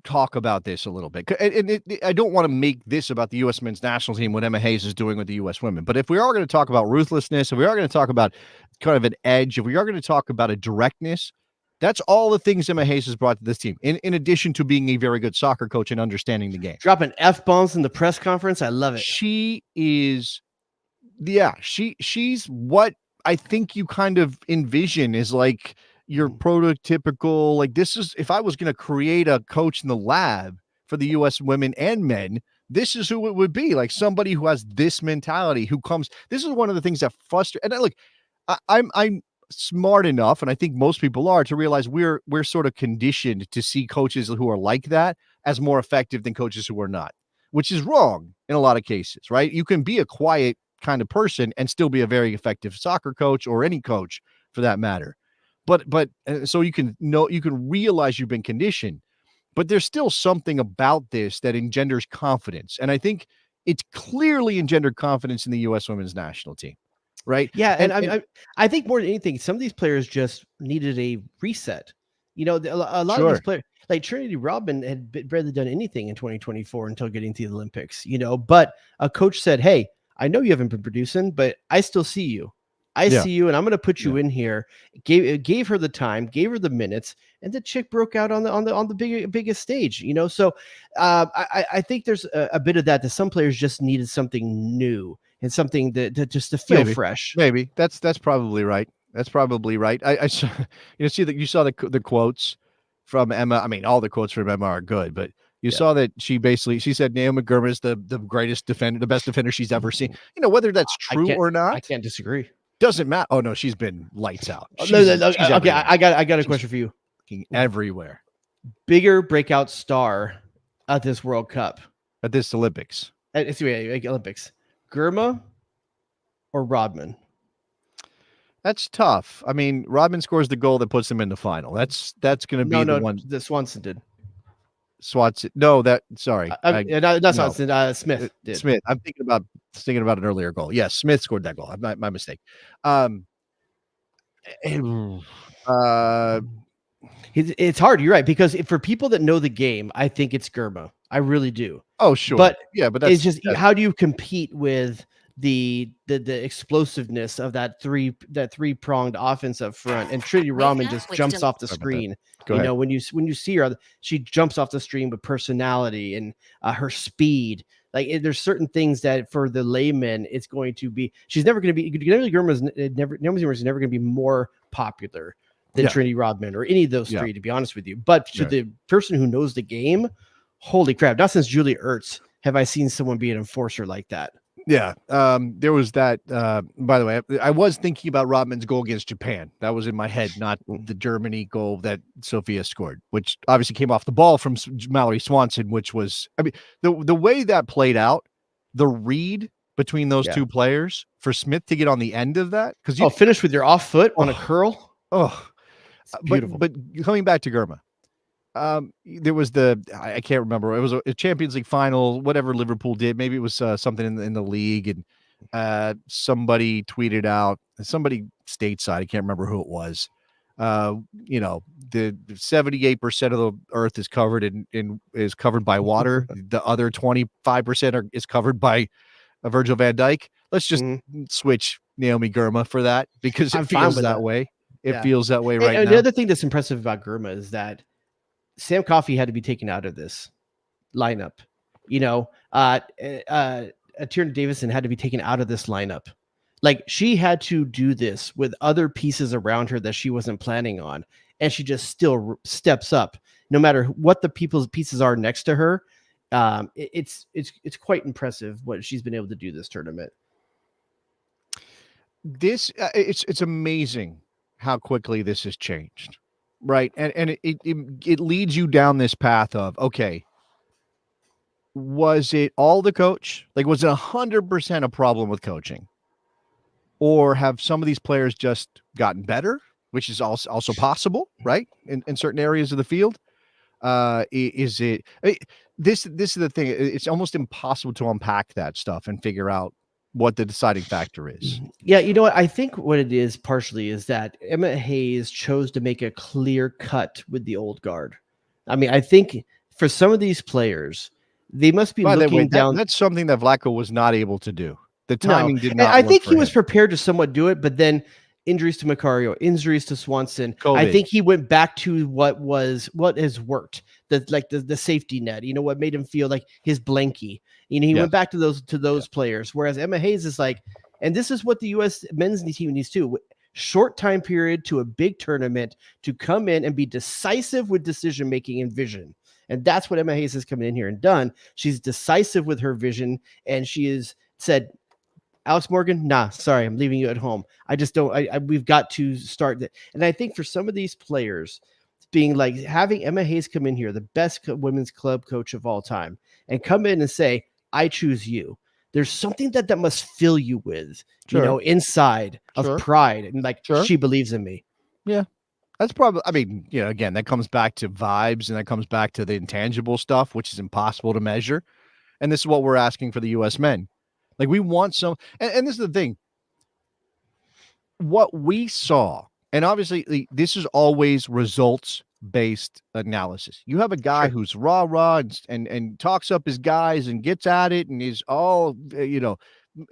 talk about this a little bit. And I don't want to make this about the U.S. men's national team, what Emma Hayes is doing with the U.S. women. But if we are going to talk about ruthlessness, if we are going to talk about kind of an edge, if we are going to talk about a directness, that's all the things Emma Hayes has brought to this team, in addition to being a very good soccer coach and understanding the game. Dropping F-bombs in the press conference. I love it. She is... Yeah, she's what I think you kind of envision is like your prototypical, like this is, if I was going to create a coach in the lab for the U.S. women and men, this is who it would be, like somebody who has this mentality, who comes, this is one of the things that frustrate. And look, I'm smart enough, and I think most people are, to realize we're sort of conditioned to see coaches who are like that as more effective than coaches who are not, which is wrong in a lot of cases, right? You can be a quiet kind of person and still be a very effective soccer coach, or any coach for that matter. But so you can realize you've been conditioned, but there's still something about this that engenders confidence. And I think it's clearly engendered confidence in the U.S. women's national team. right? Yeah, and I think more than anything, some of these players just needed a reset. A lot of these Sure. players, like Trinity Rodman, had barely done anything in 2024 until getting to the Olympics. But a coach said, "Hey, I know you haven't been producing, but I still see you. I Yeah. see you, and I'm going to put you Yeah. in here." Gave her the time, gave her the minutes, and the chick broke out on the biggest stage. So I think there's a bit of that some players just needed something new and something that just to feel fresh. Maybe that's probably right. That's probably right. I saw, you saw the quotes from Emma. I mean, all the quotes from Emma are good, but you Yeah. saw that she said Naomi Gurma is the greatest defender, the best defender she's ever seen. Whether that's true or I not can't disagree. doesn't matter. Oh no, she's been lights out. No, She's okay, everywhere. I got a She's question for you. everywhere Bigger breakout star at this World Cup, at this Olympics. Olympics, Gurma or Rodman? That's tough. I mean, Rodman scores the goal that puts them in the final. That's going to be the one. The Swanson did. Swanson. No, sorry. Not Swanson. Smith did. Smith. I'm thinking about an earlier goal. Yes, Smith scored that goal. My mistake. It's hard. You're right, because for people that know the game, I think it's Gurma. I really do. Oh, sure. But that's it's just how do you compete with the explosiveness of that three-pronged offense up front, and Trinity Rodman just jumps off the screen. When you see her, she jumps off the screen with personality and her speed. Like there's certain things that for the layman, it's going to be. She's never going to be. Naomi Gurma is never going to be more popular than Trinity Rodman or any of those three, to be honest with you. But to the person who knows the game, holy crap! Not since Julie Ertz have I seen someone be an enforcer like that. Yeah. There was that. By the way, I was thinking about Rodman's goal against Japan. That was in my head, not the Germany goal that Sophia scored, which obviously came off the ball from Mallory Swanson, which was, I mean, the way that played out, the read between those two players for Smith to get on the end of that. Because finish with your off foot on a curl. Oh, beautiful. But coming back to Gurma. There was I can't remember. It was a Champions League final, whatever Liverpool did. Maybe it was something in the league, and somebody tweeted out, somebody stateside, I can't remember who it was. The 78% of the earth is covered by water. The other 25% is covered by Virgil van Dijk. Let's just switch Naomi Gurma for that, because it feels that way. It feels that way right now. The other thing that's impressive about Gurma is that Sam Coffey had to be taken out of this lineup. Tierna Davison had to be taken out of this lineup. Like, she had to do this with other pieces around her that she wasn't planning on, and she just still steps up, no matter what the people's pieces are next to her. It's quite impressive what she's been able to do this tournament. It's amazing how quickly this has changed. Right. And it leads you down this path of, okay, was it all the coach? Like, was it 100% a problem with coaching? Or have some of these players just gotten better, which is also possible, right? In certain areas of the field. This is the thing. It's almost impossible to unpack that stuff and figure out what the deciding factor is. Yeah, you know what? I think what it is partially is that Emma Hayes chose to make a clear cut with the old guard. I mean, I think for some of these players, they must be looking down. That's something that Vlatko was not able to do. The timing did not. I think he was prepared to somewhat do it, but then injuries to Macario, injuries to Swanson. COVID. I think he went back to what has worked. The safety net, what made him feel like his blankie. He went back to those players. Whereas Emma Hayes is like, and this is what the U.S. men's team needs to: short time period to a big tournament to come in and be decisive with decision making and vision. And that's what Emma Hayes has come in here and done. She's decisive with her vision, and she has said, Alex Morgan, nah, sorry, I'm leaving you at home. I just don't. We've got to start that. And I think for some of these players, being like having Emma Hayes come in here, the best women's club coach of all time, and come in and say, I choose you. There's something that must fill you with, inside of pride, and she believes in me. Yeah. That's probably, I mean, again, that comes back to vibes, and that comes back to the intangible stuff, which is impossible to measure. And this is what we're asking for the U.S. men. Like, we want some, and this is the thing. what we saw, and obviously this is always results based analysis. You have a guy who's rah and talks up his guys and gets at it and is all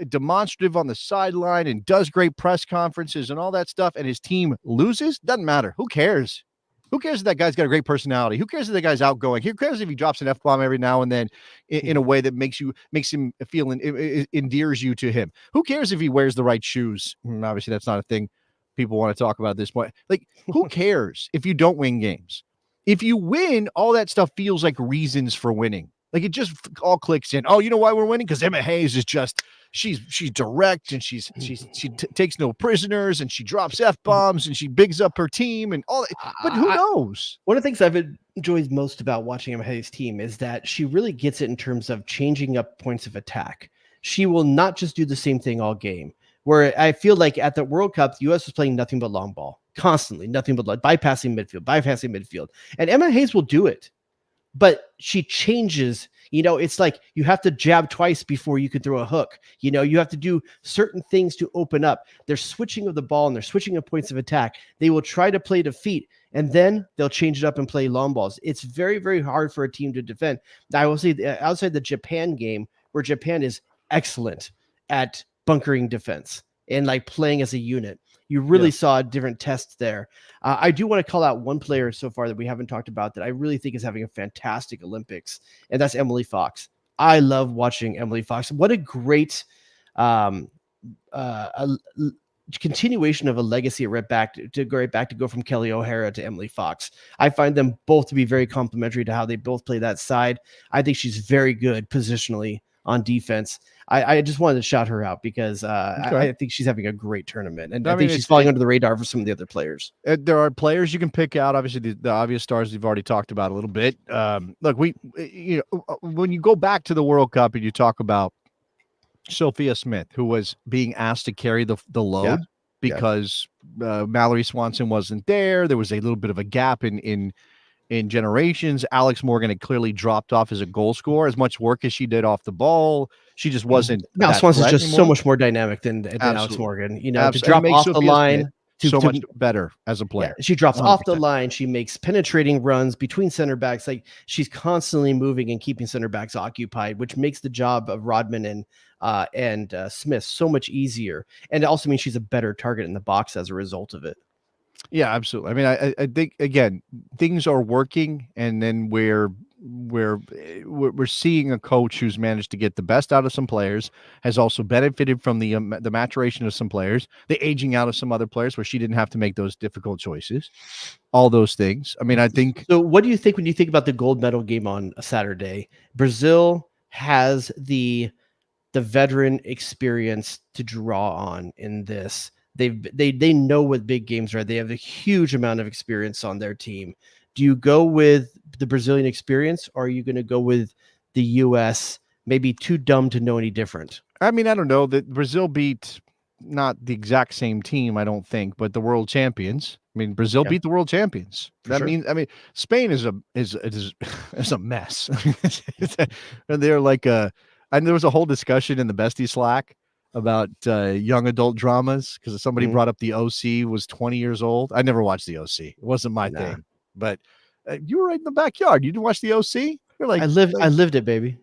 demonstrative on the sideline and does great press conferences and all that stuff, and his team loses. Doesn't matter. Who cares? Who cares if that guy's got a great personality? Who cares if that guy's outgoing? Who cares if he drops an F-bomb every now and then in a way that makes him feel endears you to him? Who cares if he wears the right shoes? Obviously, that's not a thing people want to talk about at this point. Like, who cares if you don't win games? If you win, all that stuff feels like reasons for winning. Like, it just all clicks in. Oh, you know why we're winning? Because Emma Hayes is just she's direct and she takes no prisoners and she drops F-bombs and she bigs up her team and all that. But who knows? One of the things I've enjoyed most about watching Emma Hayes' team is that she really gets it in terms of changing up points of attack. She will not just do the same thing all game. Where I feel like at the World Cup, the U.S. was playing nothing but long ball, constantly, nothing but bypassing midfield. And Emma Hayes will do it. But she changes, it's like you have to jab twice before you can throw a hook. You have to do certain things to open up. They're switching of the ball and they're switching of points of attack. They will try to play to feet and then they'll change it up and play long balls. It's very, very hard for a team to defend. I will say outside the Japan game, where Japan is excellent at bunkering defense and like playing as a unit. You really saw different tests there. I do want to call out one player so far that we haven't talked about that I really think is having a fantastic Olympics, and that's Emily Fox. I love watching Emily Fox. What a great continuation of a legacy to go from Kelly O'Hara to Emily Fox. I find them both to be very complementary to how they both play that side. I think she's very good positionally on defense. I just wanted to shout her out because I think she's having a great tournament, and I think she's falling under the radar for some of the other players. There are players you can pick out. Obviously, the obvious stars we've already talked about a little bit. Look, when you go back to the World Cup and you talk about Sophia Smith, who was being asked to carry the load because Mallory Swanson wasn't there. There was a little bit of a gap in generations. Alex Morgan had clearly dropped off as a goal scorer. As much work as she did off the ball, she just wasn't. Now Swanson's just so much more dynamic than Alex Morgan. To drop off the line, much better as a player. Yeah, she drops 100%. Off the line. She makes penetrating runs between center backs. Like, she's constantly moving and keeping center backs occupied, which makes the job of Rodman and Smith so much easier. And it also means she's a better target in the box as a result of it. Yeah, absolutely. I mean, I think again, things are working, and then we're seeing a coach who's managed to get the best out of some players, has also benefited from the maturation of some players, the aging out of some other players where she didn't have to make those difficult choices, all those things. I mean, I think. So what do you think when you think about the gold medal game on a Saturday? Brazil has the veteran experience to draw on in this. They know what big games are. They have a huge amount of experience on their team. Do you go with the Brazilian experience, or are you going to go with the U.S., maybe too dumb to know any different? I mean, I don't know. That Brazil beat not the exact same team, I don't think, but the world champions. I mean, Brazil beat the world champions. That means, I mean, Spain is a mess. They're like and there was a whole discussion in the Bestie Slack about young adult dramas because somebody brought up the OC was 20 years old. I never watched the OC. It wasn't my thing, but you were right in the backyard. You didn't watch the OC? You're like, I lived it, baby.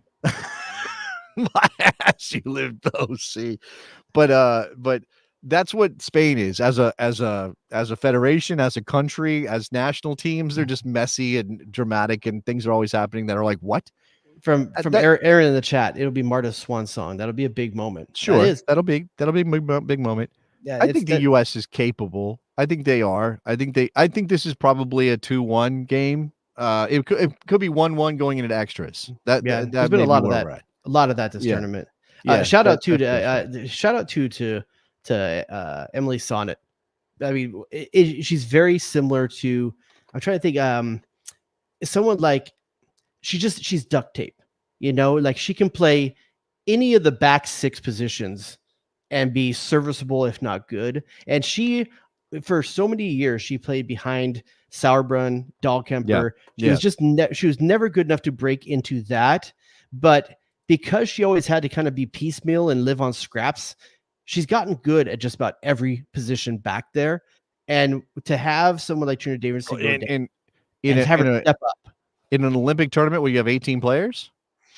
My ass, you lived the OC. But that's what Spain is as a federation, as a country, as national teams. They're just messy and dramatic, and things are always happening that are like, what? From Aaron in the chat, it'll be Marta's swan song. That'll be a big moment. Sure, that'll be a big moment. Yeah, I think the U.S. is capable. I think they are. I think this is probably a 2-1 game. It could be 1-1 going into extras. There's been a lot of that. Right. A lot of that this tournament. Shout out to Emily Sonnet. I mean, she's very similar to. I'm trying to think. Someone like. She's duct tape, like she can play any of the back six positions and be serviceable, if not good. And she, for so many years, she played behind Sauerbrunn, Dahlkemper. She was never good enough to break into that. But because she always had to kind of be piecemeal and live on scraps, she's gotten good at just about every position back there. And to have someone like Trina Davidson go down and have her step up in an Olympic tournament where you have 18 players,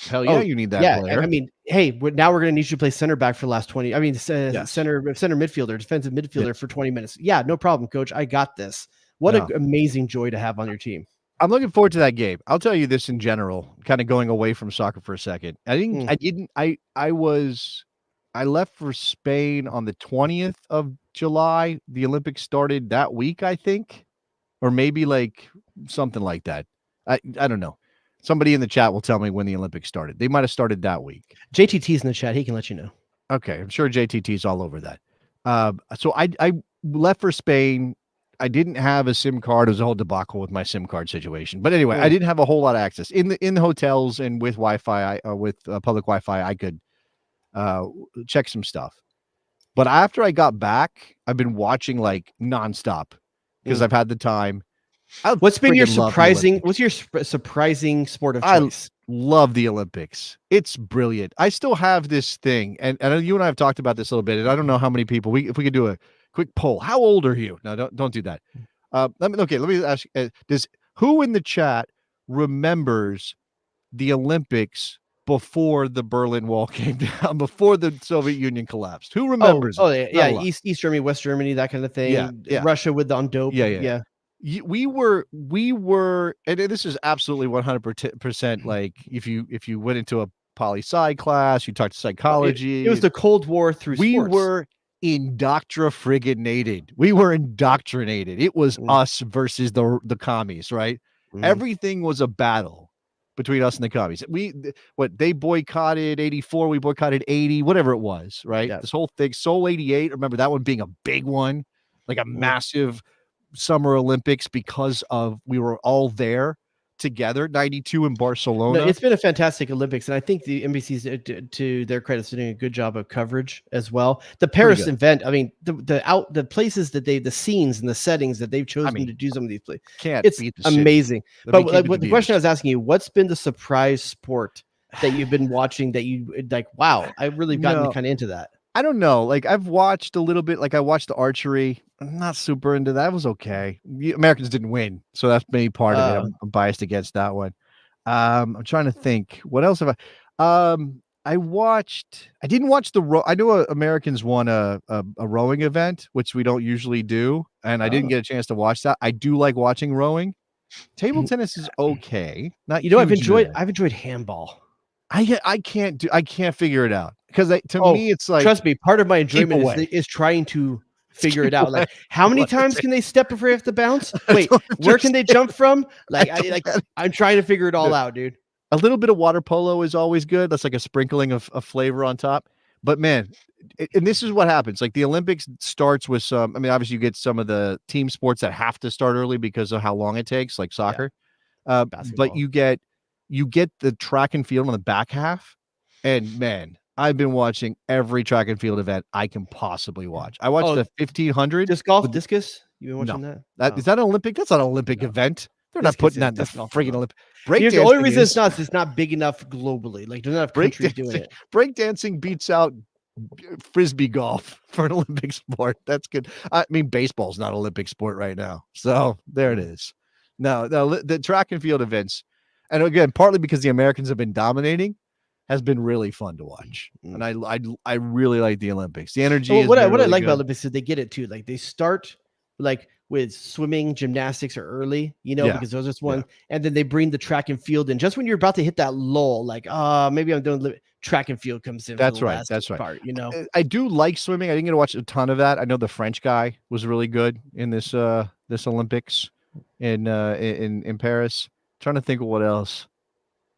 hell yeah, you need that player. I mean, hey, now we're going to need you to play center back for the last 20. I mean, center midfielder, defensive midfielder for 20 minutes. Yeah, no problem, coach. I got this. What an amazing joy to have on your team. I'm looking forward to that game. I'll tell you this in general, kind of going away from soccer for a second. I left for Spain on the 20th of July. The Olympics started that week, I think, or maybe like something like that. I don't know. Somebody in the chat will tell me when the Olympics started. They might have started that week. JTT's in the chat. He can let you know. Okay. I'm sure JTT's all over that. So I left for Spain. I didn't have a SIM card. It was a whole debacle with my SIM card situation. But anyway, I didn't have a whole lot of access in the hotels and with Wi-Fi. With public Wi-Fi, I could check some stuff. But after I got back, I've been watching like nonstop because I've had the time. What's your surprising sport of choice? I love the Olympics. It's brilliant. I still have this thing, and you and I have talked about this a little bit, and I don't know how many people if we could do a quick poll. How old are you? No, don't do that. Let me ask you, who in the chat remembers the Olympics before the Berlin Wall came down, before the Soviet Union collapsed? Who remembers? East Germany, West Germany, that kind of thing. Yeah. Russia with on dope. Yeah. We were, and this is absolutely 100% like if you went into a poli-sci class, you talked psychology. It was the Cold War through we sports. Were indoctrinated. We were indoctrinated. It was us versus the commies, right? Everything was a battle between us and the commies. They boycotted 84, we boycotted 80, whatever it was, right? Yeah. This whole thing, Seoul 88, remember that one being a big one, like a massive Summer Olympics because of we were all there together. 92 in Barcelona. No, it's been a fantastic Olympics, and I think the NBC's to their credit, doing a good job of coverage as well. The Paris event, I mean, the places that the scenes and the settings that they've chosen to do some of these plays, it's amazing. But the question I was asking you, what's been the surprise sport that you've been watching that you like? Wow, I've really gotten kind of into that. I don't know. Like I've watched a little bit. Like I watched the archery. I'm not super into that. It was okay. The Americans didn't win, so that's maybe part of it. I'm biased against that one. I'm trying to think. What else have I? I didn't watch I know Americans won a rowing event, which we don't usually do, and I didn't get a chance to watch that. I do like watching rowing. Table tennis is okay. Not I've enjoyed handball. I can't figure it out because me it's like, trust me, part of my enjoyment is trying to figure it out. Like how many times can they step before they have to bounce? Wait, where can they jump from? I'm trying to figure it all out, dude. A little bit of water polo is always good. That's like a sprinkling of flavor on top. But man, and this is what happens. Like the Olympics starts with some. I mean, obviously you get some of the team sports that have to start early because of how long it takes, like soccer. But you get the track and field on the back half, and man, I've been watching every track and field event I can possibly watch. I watched the 1500 discus. You've been watching that? Is that an Olympic? That's not an Olympic event. They're not putting that in the freaking Olympic. The only reason it's not big enough globally. Like there's not enough countries doing it. Breakdancing beats out frisbee golf for an Olympic sport. That's good. I mean, baseball's not an Olympic sport right now. So there it is. No, the track and field events. And again, partly because the Americans have been dominating, has been really fun to watch. And I really like the Olympics. The energy. What I like about Olympics is they get it too. Like they start like with swimming, gymnastics are early, because those are one, and then they bring the track and field in just when you're about to hit that lull. Like, maybe I'm doing track and field comes in. That's right. Part, I do like swimming. I didn't get to watch a ton of that. I know the French guy was really good in this Olympics in Paris. Trying to think of what else.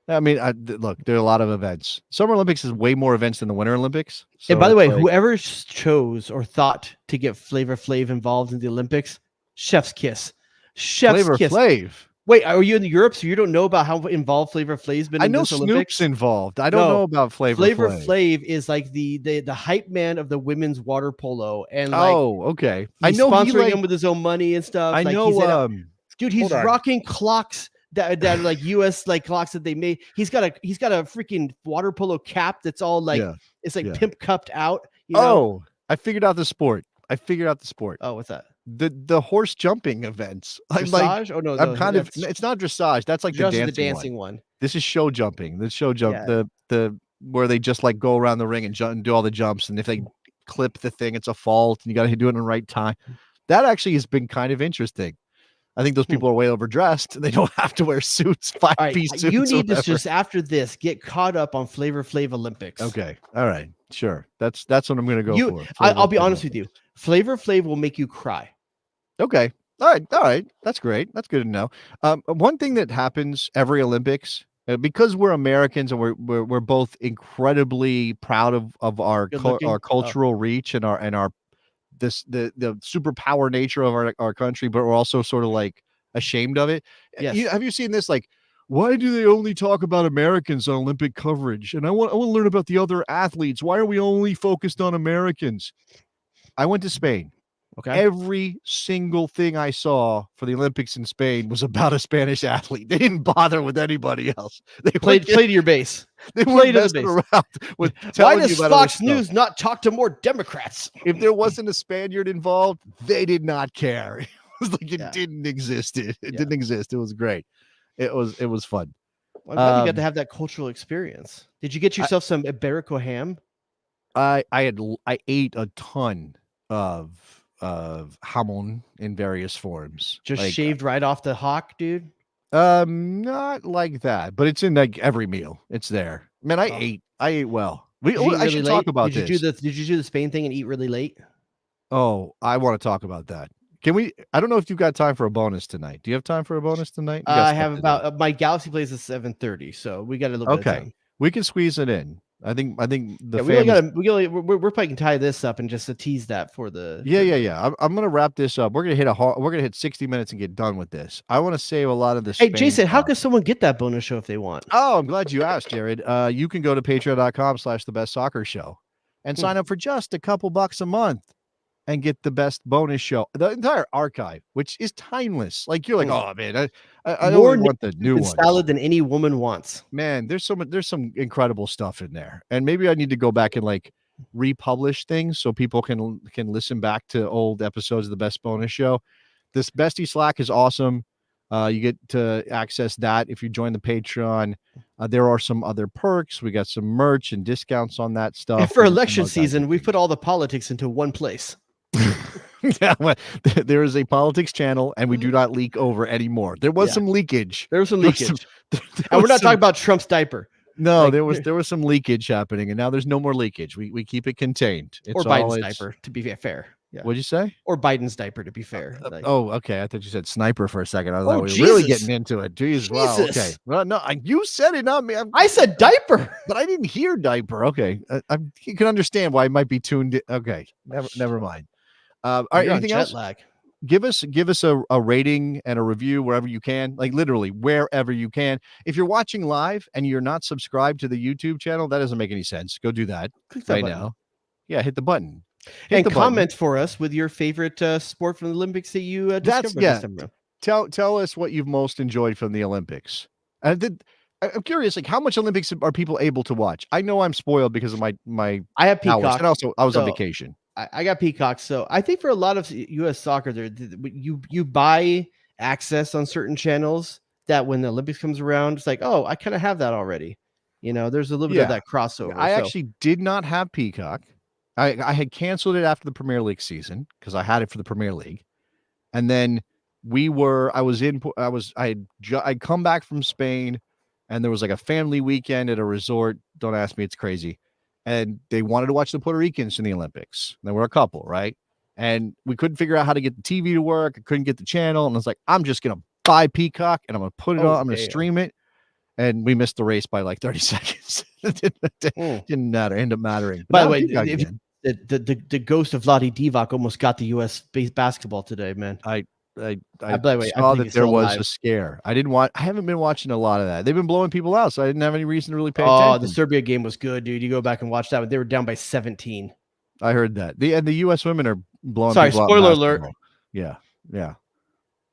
I mean, look, there are a lot of events. Summer Olympics is way more events than the Winter Olympics. So and by the way, whoever chose or thought to get Flavor Flav involved in the Olympics, chef's kiss. Flavor Flav. Wait, are you in Europe so you don't know about how involved Flavor Flav's been? I know Snoop's involved. I don't know about Flavor Flav is like the hype man of the women's water polo, and okay. I know sponsoring him with his own money and stuff. I know, dude, he's rocking clocks. That like US like clocks that they made. He's got a freaking water polo cap that's all like it's like pimp cupped out. I figured out the sport. Oh, what's that? The horse jumping events. Dressage? Oh no, I'm kind of. that's It's not dressage. That's like the just dancing, the dancing one. This is show jumping. The show jump. Yeah. The where they just like go around the ring and jump and do all the jumps. And if they clip the thing, it's a fault, and you got to do it in the right time. That actually has been kind of interesting. I think those people are way overdressed and they don't have to wear suits, five-piece suits. You need to just after this get caught up on Flavor Flav Olympics. Okay. All right. Sure. That's what I'm going to go for. I'll be honest with you. Flavor Flav will make you cry. Okay. All right. That's great. That's good to know. One thing that happens every Olympics, because we're Americans and we're both incredibly proud of our cultural reach and our the superpower nature of our country, but we're also sort of like ashamed of it. Yes. Have you seen this? Like, why do they only talk about Americans on Olympic coverage? And I want to learn about the other athletes. Why are we only focused on Americans? I went to Spain. Okay. Every single thing I saw for the Olympics in Spain was about a Spanish athlete. They didn't bother with anybody else. They play to your base. They weren't messing around with why does Fox News not talk to more Democrats? If there wasn't a Spaniard involved, they did not care. It was like it didn't exist. It didn't exist. It was great. It was fun. Well, I'm glad you got to have that cultural experience. Did you get yourself some Iberico ham? I ate a ton of jamon in various forms. Just like, shaved right off the hock, dude? Not like that, but it's in like every meal. It's there. Man, I ate well. I should talk about this. Did you do the Spain thing and eat really late? Oh, I want to talk about that. Can we? I don't know if you've got time for a bonus tonight. Do you have time for a bonus tonight? I have about my Galaxy plays at 7:30, so we got a little bit of time. We can squeeze it in. I think the we're probably can tie this up and just to tease that for the yeah. I'm gonna wrap this up. We're gonna hit 60 minutes and get done with this. I want to save a lot of this. Hey, Jason, how can someone get that bonus show if they want? Oh, I'm glad you asked, Jared. You can go to patreon.com/thebestsoccershow and sign up for just a couple bucks a month and get the best bonus show, the entire archive, which is timeless. Like you're like, oh man, I don't want the new one. Salad than any woman wants. Man, there's some incredible stuff in there, and maybe I need to go back and like republish things so people can listen back to old episodes of the Best Bonus Show. This Bestie Slack is awesome. You get to access that if you join the Patreon. There are some other perks. We got some merch and discounts on that stuff. And for election season, we put all the politics into one place. Yeah, well, there is a politics channel, and we do not leak over anymore. There was some leakage. There was some leakage, and we're not talking about Trump's diaper. No, there was some leakage happening, and now there's no more leakage. We keep it contained. Or Biden's diaper, to be fair. Yeah. What'd you say? Or Biden's diaper, to be fair. Okay. I thought you said sniper for a second. I thought we were really getting into it. Jeez, wow. Okay. Well, no, you said it, not me. I said diaper, but I didn't hear diaper. Okay, you can understand why I might be tuned in. Okay, never mind. All right, anything else? Lag. Give us a rating and a review wherever you can, like literally wherever you can. If you're watching live and you're not subscribed to the YouTube channel, that doesn't make any sense. Go do that right now. Yeah, hit the button. And comment for us with your favorite sport from the Olympics that you discovered this time around. Tell us what you've most enjoyed from the Olympics. I'm curious, like how much Olympics are people able to watch? I know I'm spoiled because of my I have Peacock, and also I was on vacation. I got Peacock, so I think for a lot of U.S. soccer, you buy access on certain channels that when the Olympics comes around, it's like, oh, I kind of have that already. You know, there's a little bit of that crossover. I actually did not have Peacock. I had canceled it after the Premier League season because I had it for the Premier League, and then I'd come back from Spain, and there was like a family weekend at a resort. Don't ask me, it's crazy. And they wanted to watch the Puerto Ricans in the Olympics. There were a couple, right? And we couldn't figure out how to get the TV to work. I couldn't get the channel. And I was like, I'm just going to buy Peacock and I'm going to put it on. I'm going to stream it. And we missed the race by like 30 seconds. Didn't matter. Ended up mattering. By the way, the ghost of Vlade Divac almost got the U.S. basketball today, man. I saw that there was a scare. I haven't been watching a lot of that. They've been blowing people out, so I didn't have any reason to really pay attention. Oh, the Serbia game was good, dude. You go back and watch that one. They were down by 17. I heard that. The U.S. women are blowing people out. Sorry, spoiler alert. Yeah.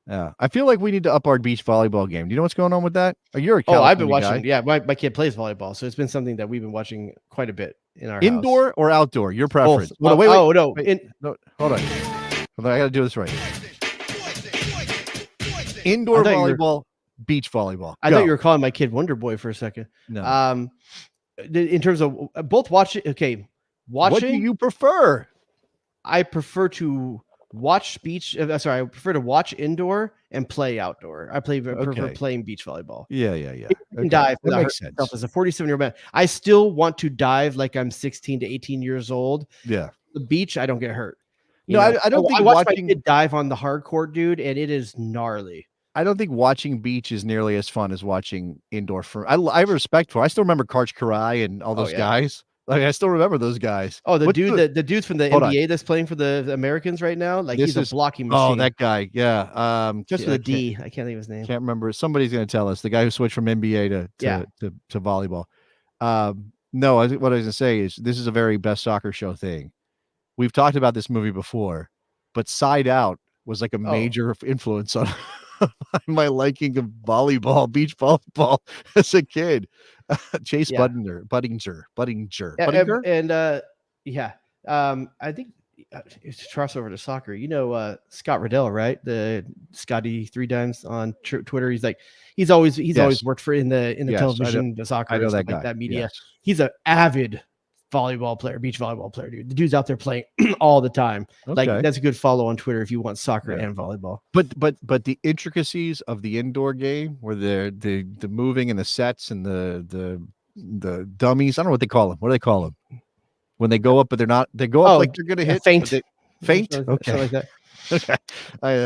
I feel like we need to up our beach volleyball game. Do you know what's going on with that? You're a California I've been watching. guy. Yeah, my kid plays volleyball, so it's been something that we've been watching quite a bit. in our Indoor house. or outdoor? Your preference. Both. Well, wait, no. wait. No, hold on. I got to do this right. Indoor volleyball, beach volleyball. I thought you were calling my kid Wonder Boy for a second. No. In terms of both watching. Okay, watching. What do you prefer? I prefer to watch beach. Sorry, I prefer to watch indoor and play outdoor. I prefer playing beach volleyball. Yeah. I can dive. That makes sense. As a 47-year-old man, I still want to dive like I'm 16 to 18 years old. Yeah. The beach, I don't get hurt. I don't think I watched my kid dive on the hard court, dude, and it is gnarly. I don't think watching beach is nearly as fun as watching indoor. I have respect for. I still remember Karch Karai and all those guys. Like I still remember those guys. Oh, the dudes from the NBA that's playing for the Americans right now. Like he's a blocking machine. Oh, that guy. Yeah. Just with a D. I can't think of his name. Can't remember. Somebody's gonna tell us. The guy who switched from NBA to volleyball. No, what I was gonna say is this is a very best soccer show thing. We've talked about this movie before, but Side Out was like a major influence on my liking of volleyball, beach volleyball as a kid. Chase Budinger. And I think it's crossover to soccer. Scott Riddell, right? The Scotty 3 times on Twitter. He's always worked in the television, the soccer, I know that guy. Like that media. Yes. He's an avid volleyball player, beach volleyball player, dude. The dude's out there playing all the time. Okay. Like that's a good follow on Twitter if you want soccer and volleyball. But the intricacies of the indoor game, where the moving and the sets and the dummies, I don't know what they call them. What do they call them when they go up, but they go up like they're gonna hit feint. Feint. Something like that. Okay,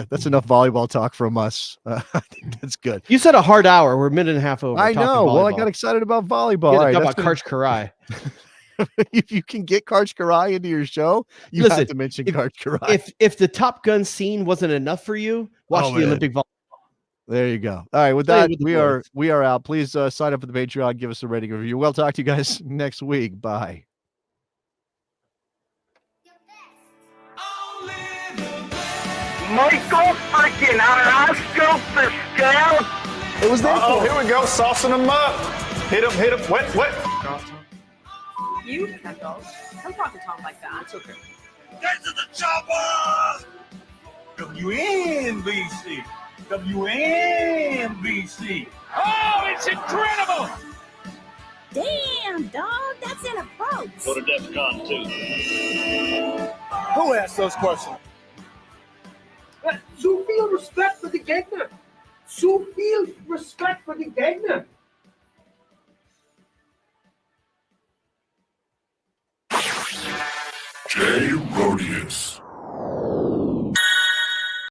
that's enough volleyball talk from us. I think that's good. You said a hard hour. We're a minute and a half over. I know. Well, I got excited about volleyball. All right, about Karch Karai. If you can get Karch Karai into your show, you have to mention Karch Karai. If the Top Gun scene wasn't enough for you, watch the Olympic volleyball. There you go. All right, with that, we are out. Please sign up for the Patreon. Give us a rating review. We'll talk to you guys next week. Bye. Michael freaking Oscar. It was there. Oh, here we go. Saucing them up. Hit him. Wet. You, Kendall, don't talk to Tom like that. It's okay. Get to the chopper! WNBC. Oh, it's incredible! Damn, dog, that's in a approach. Go to DEFCON 2. Who asked those questions? So feel respect for the Gegner.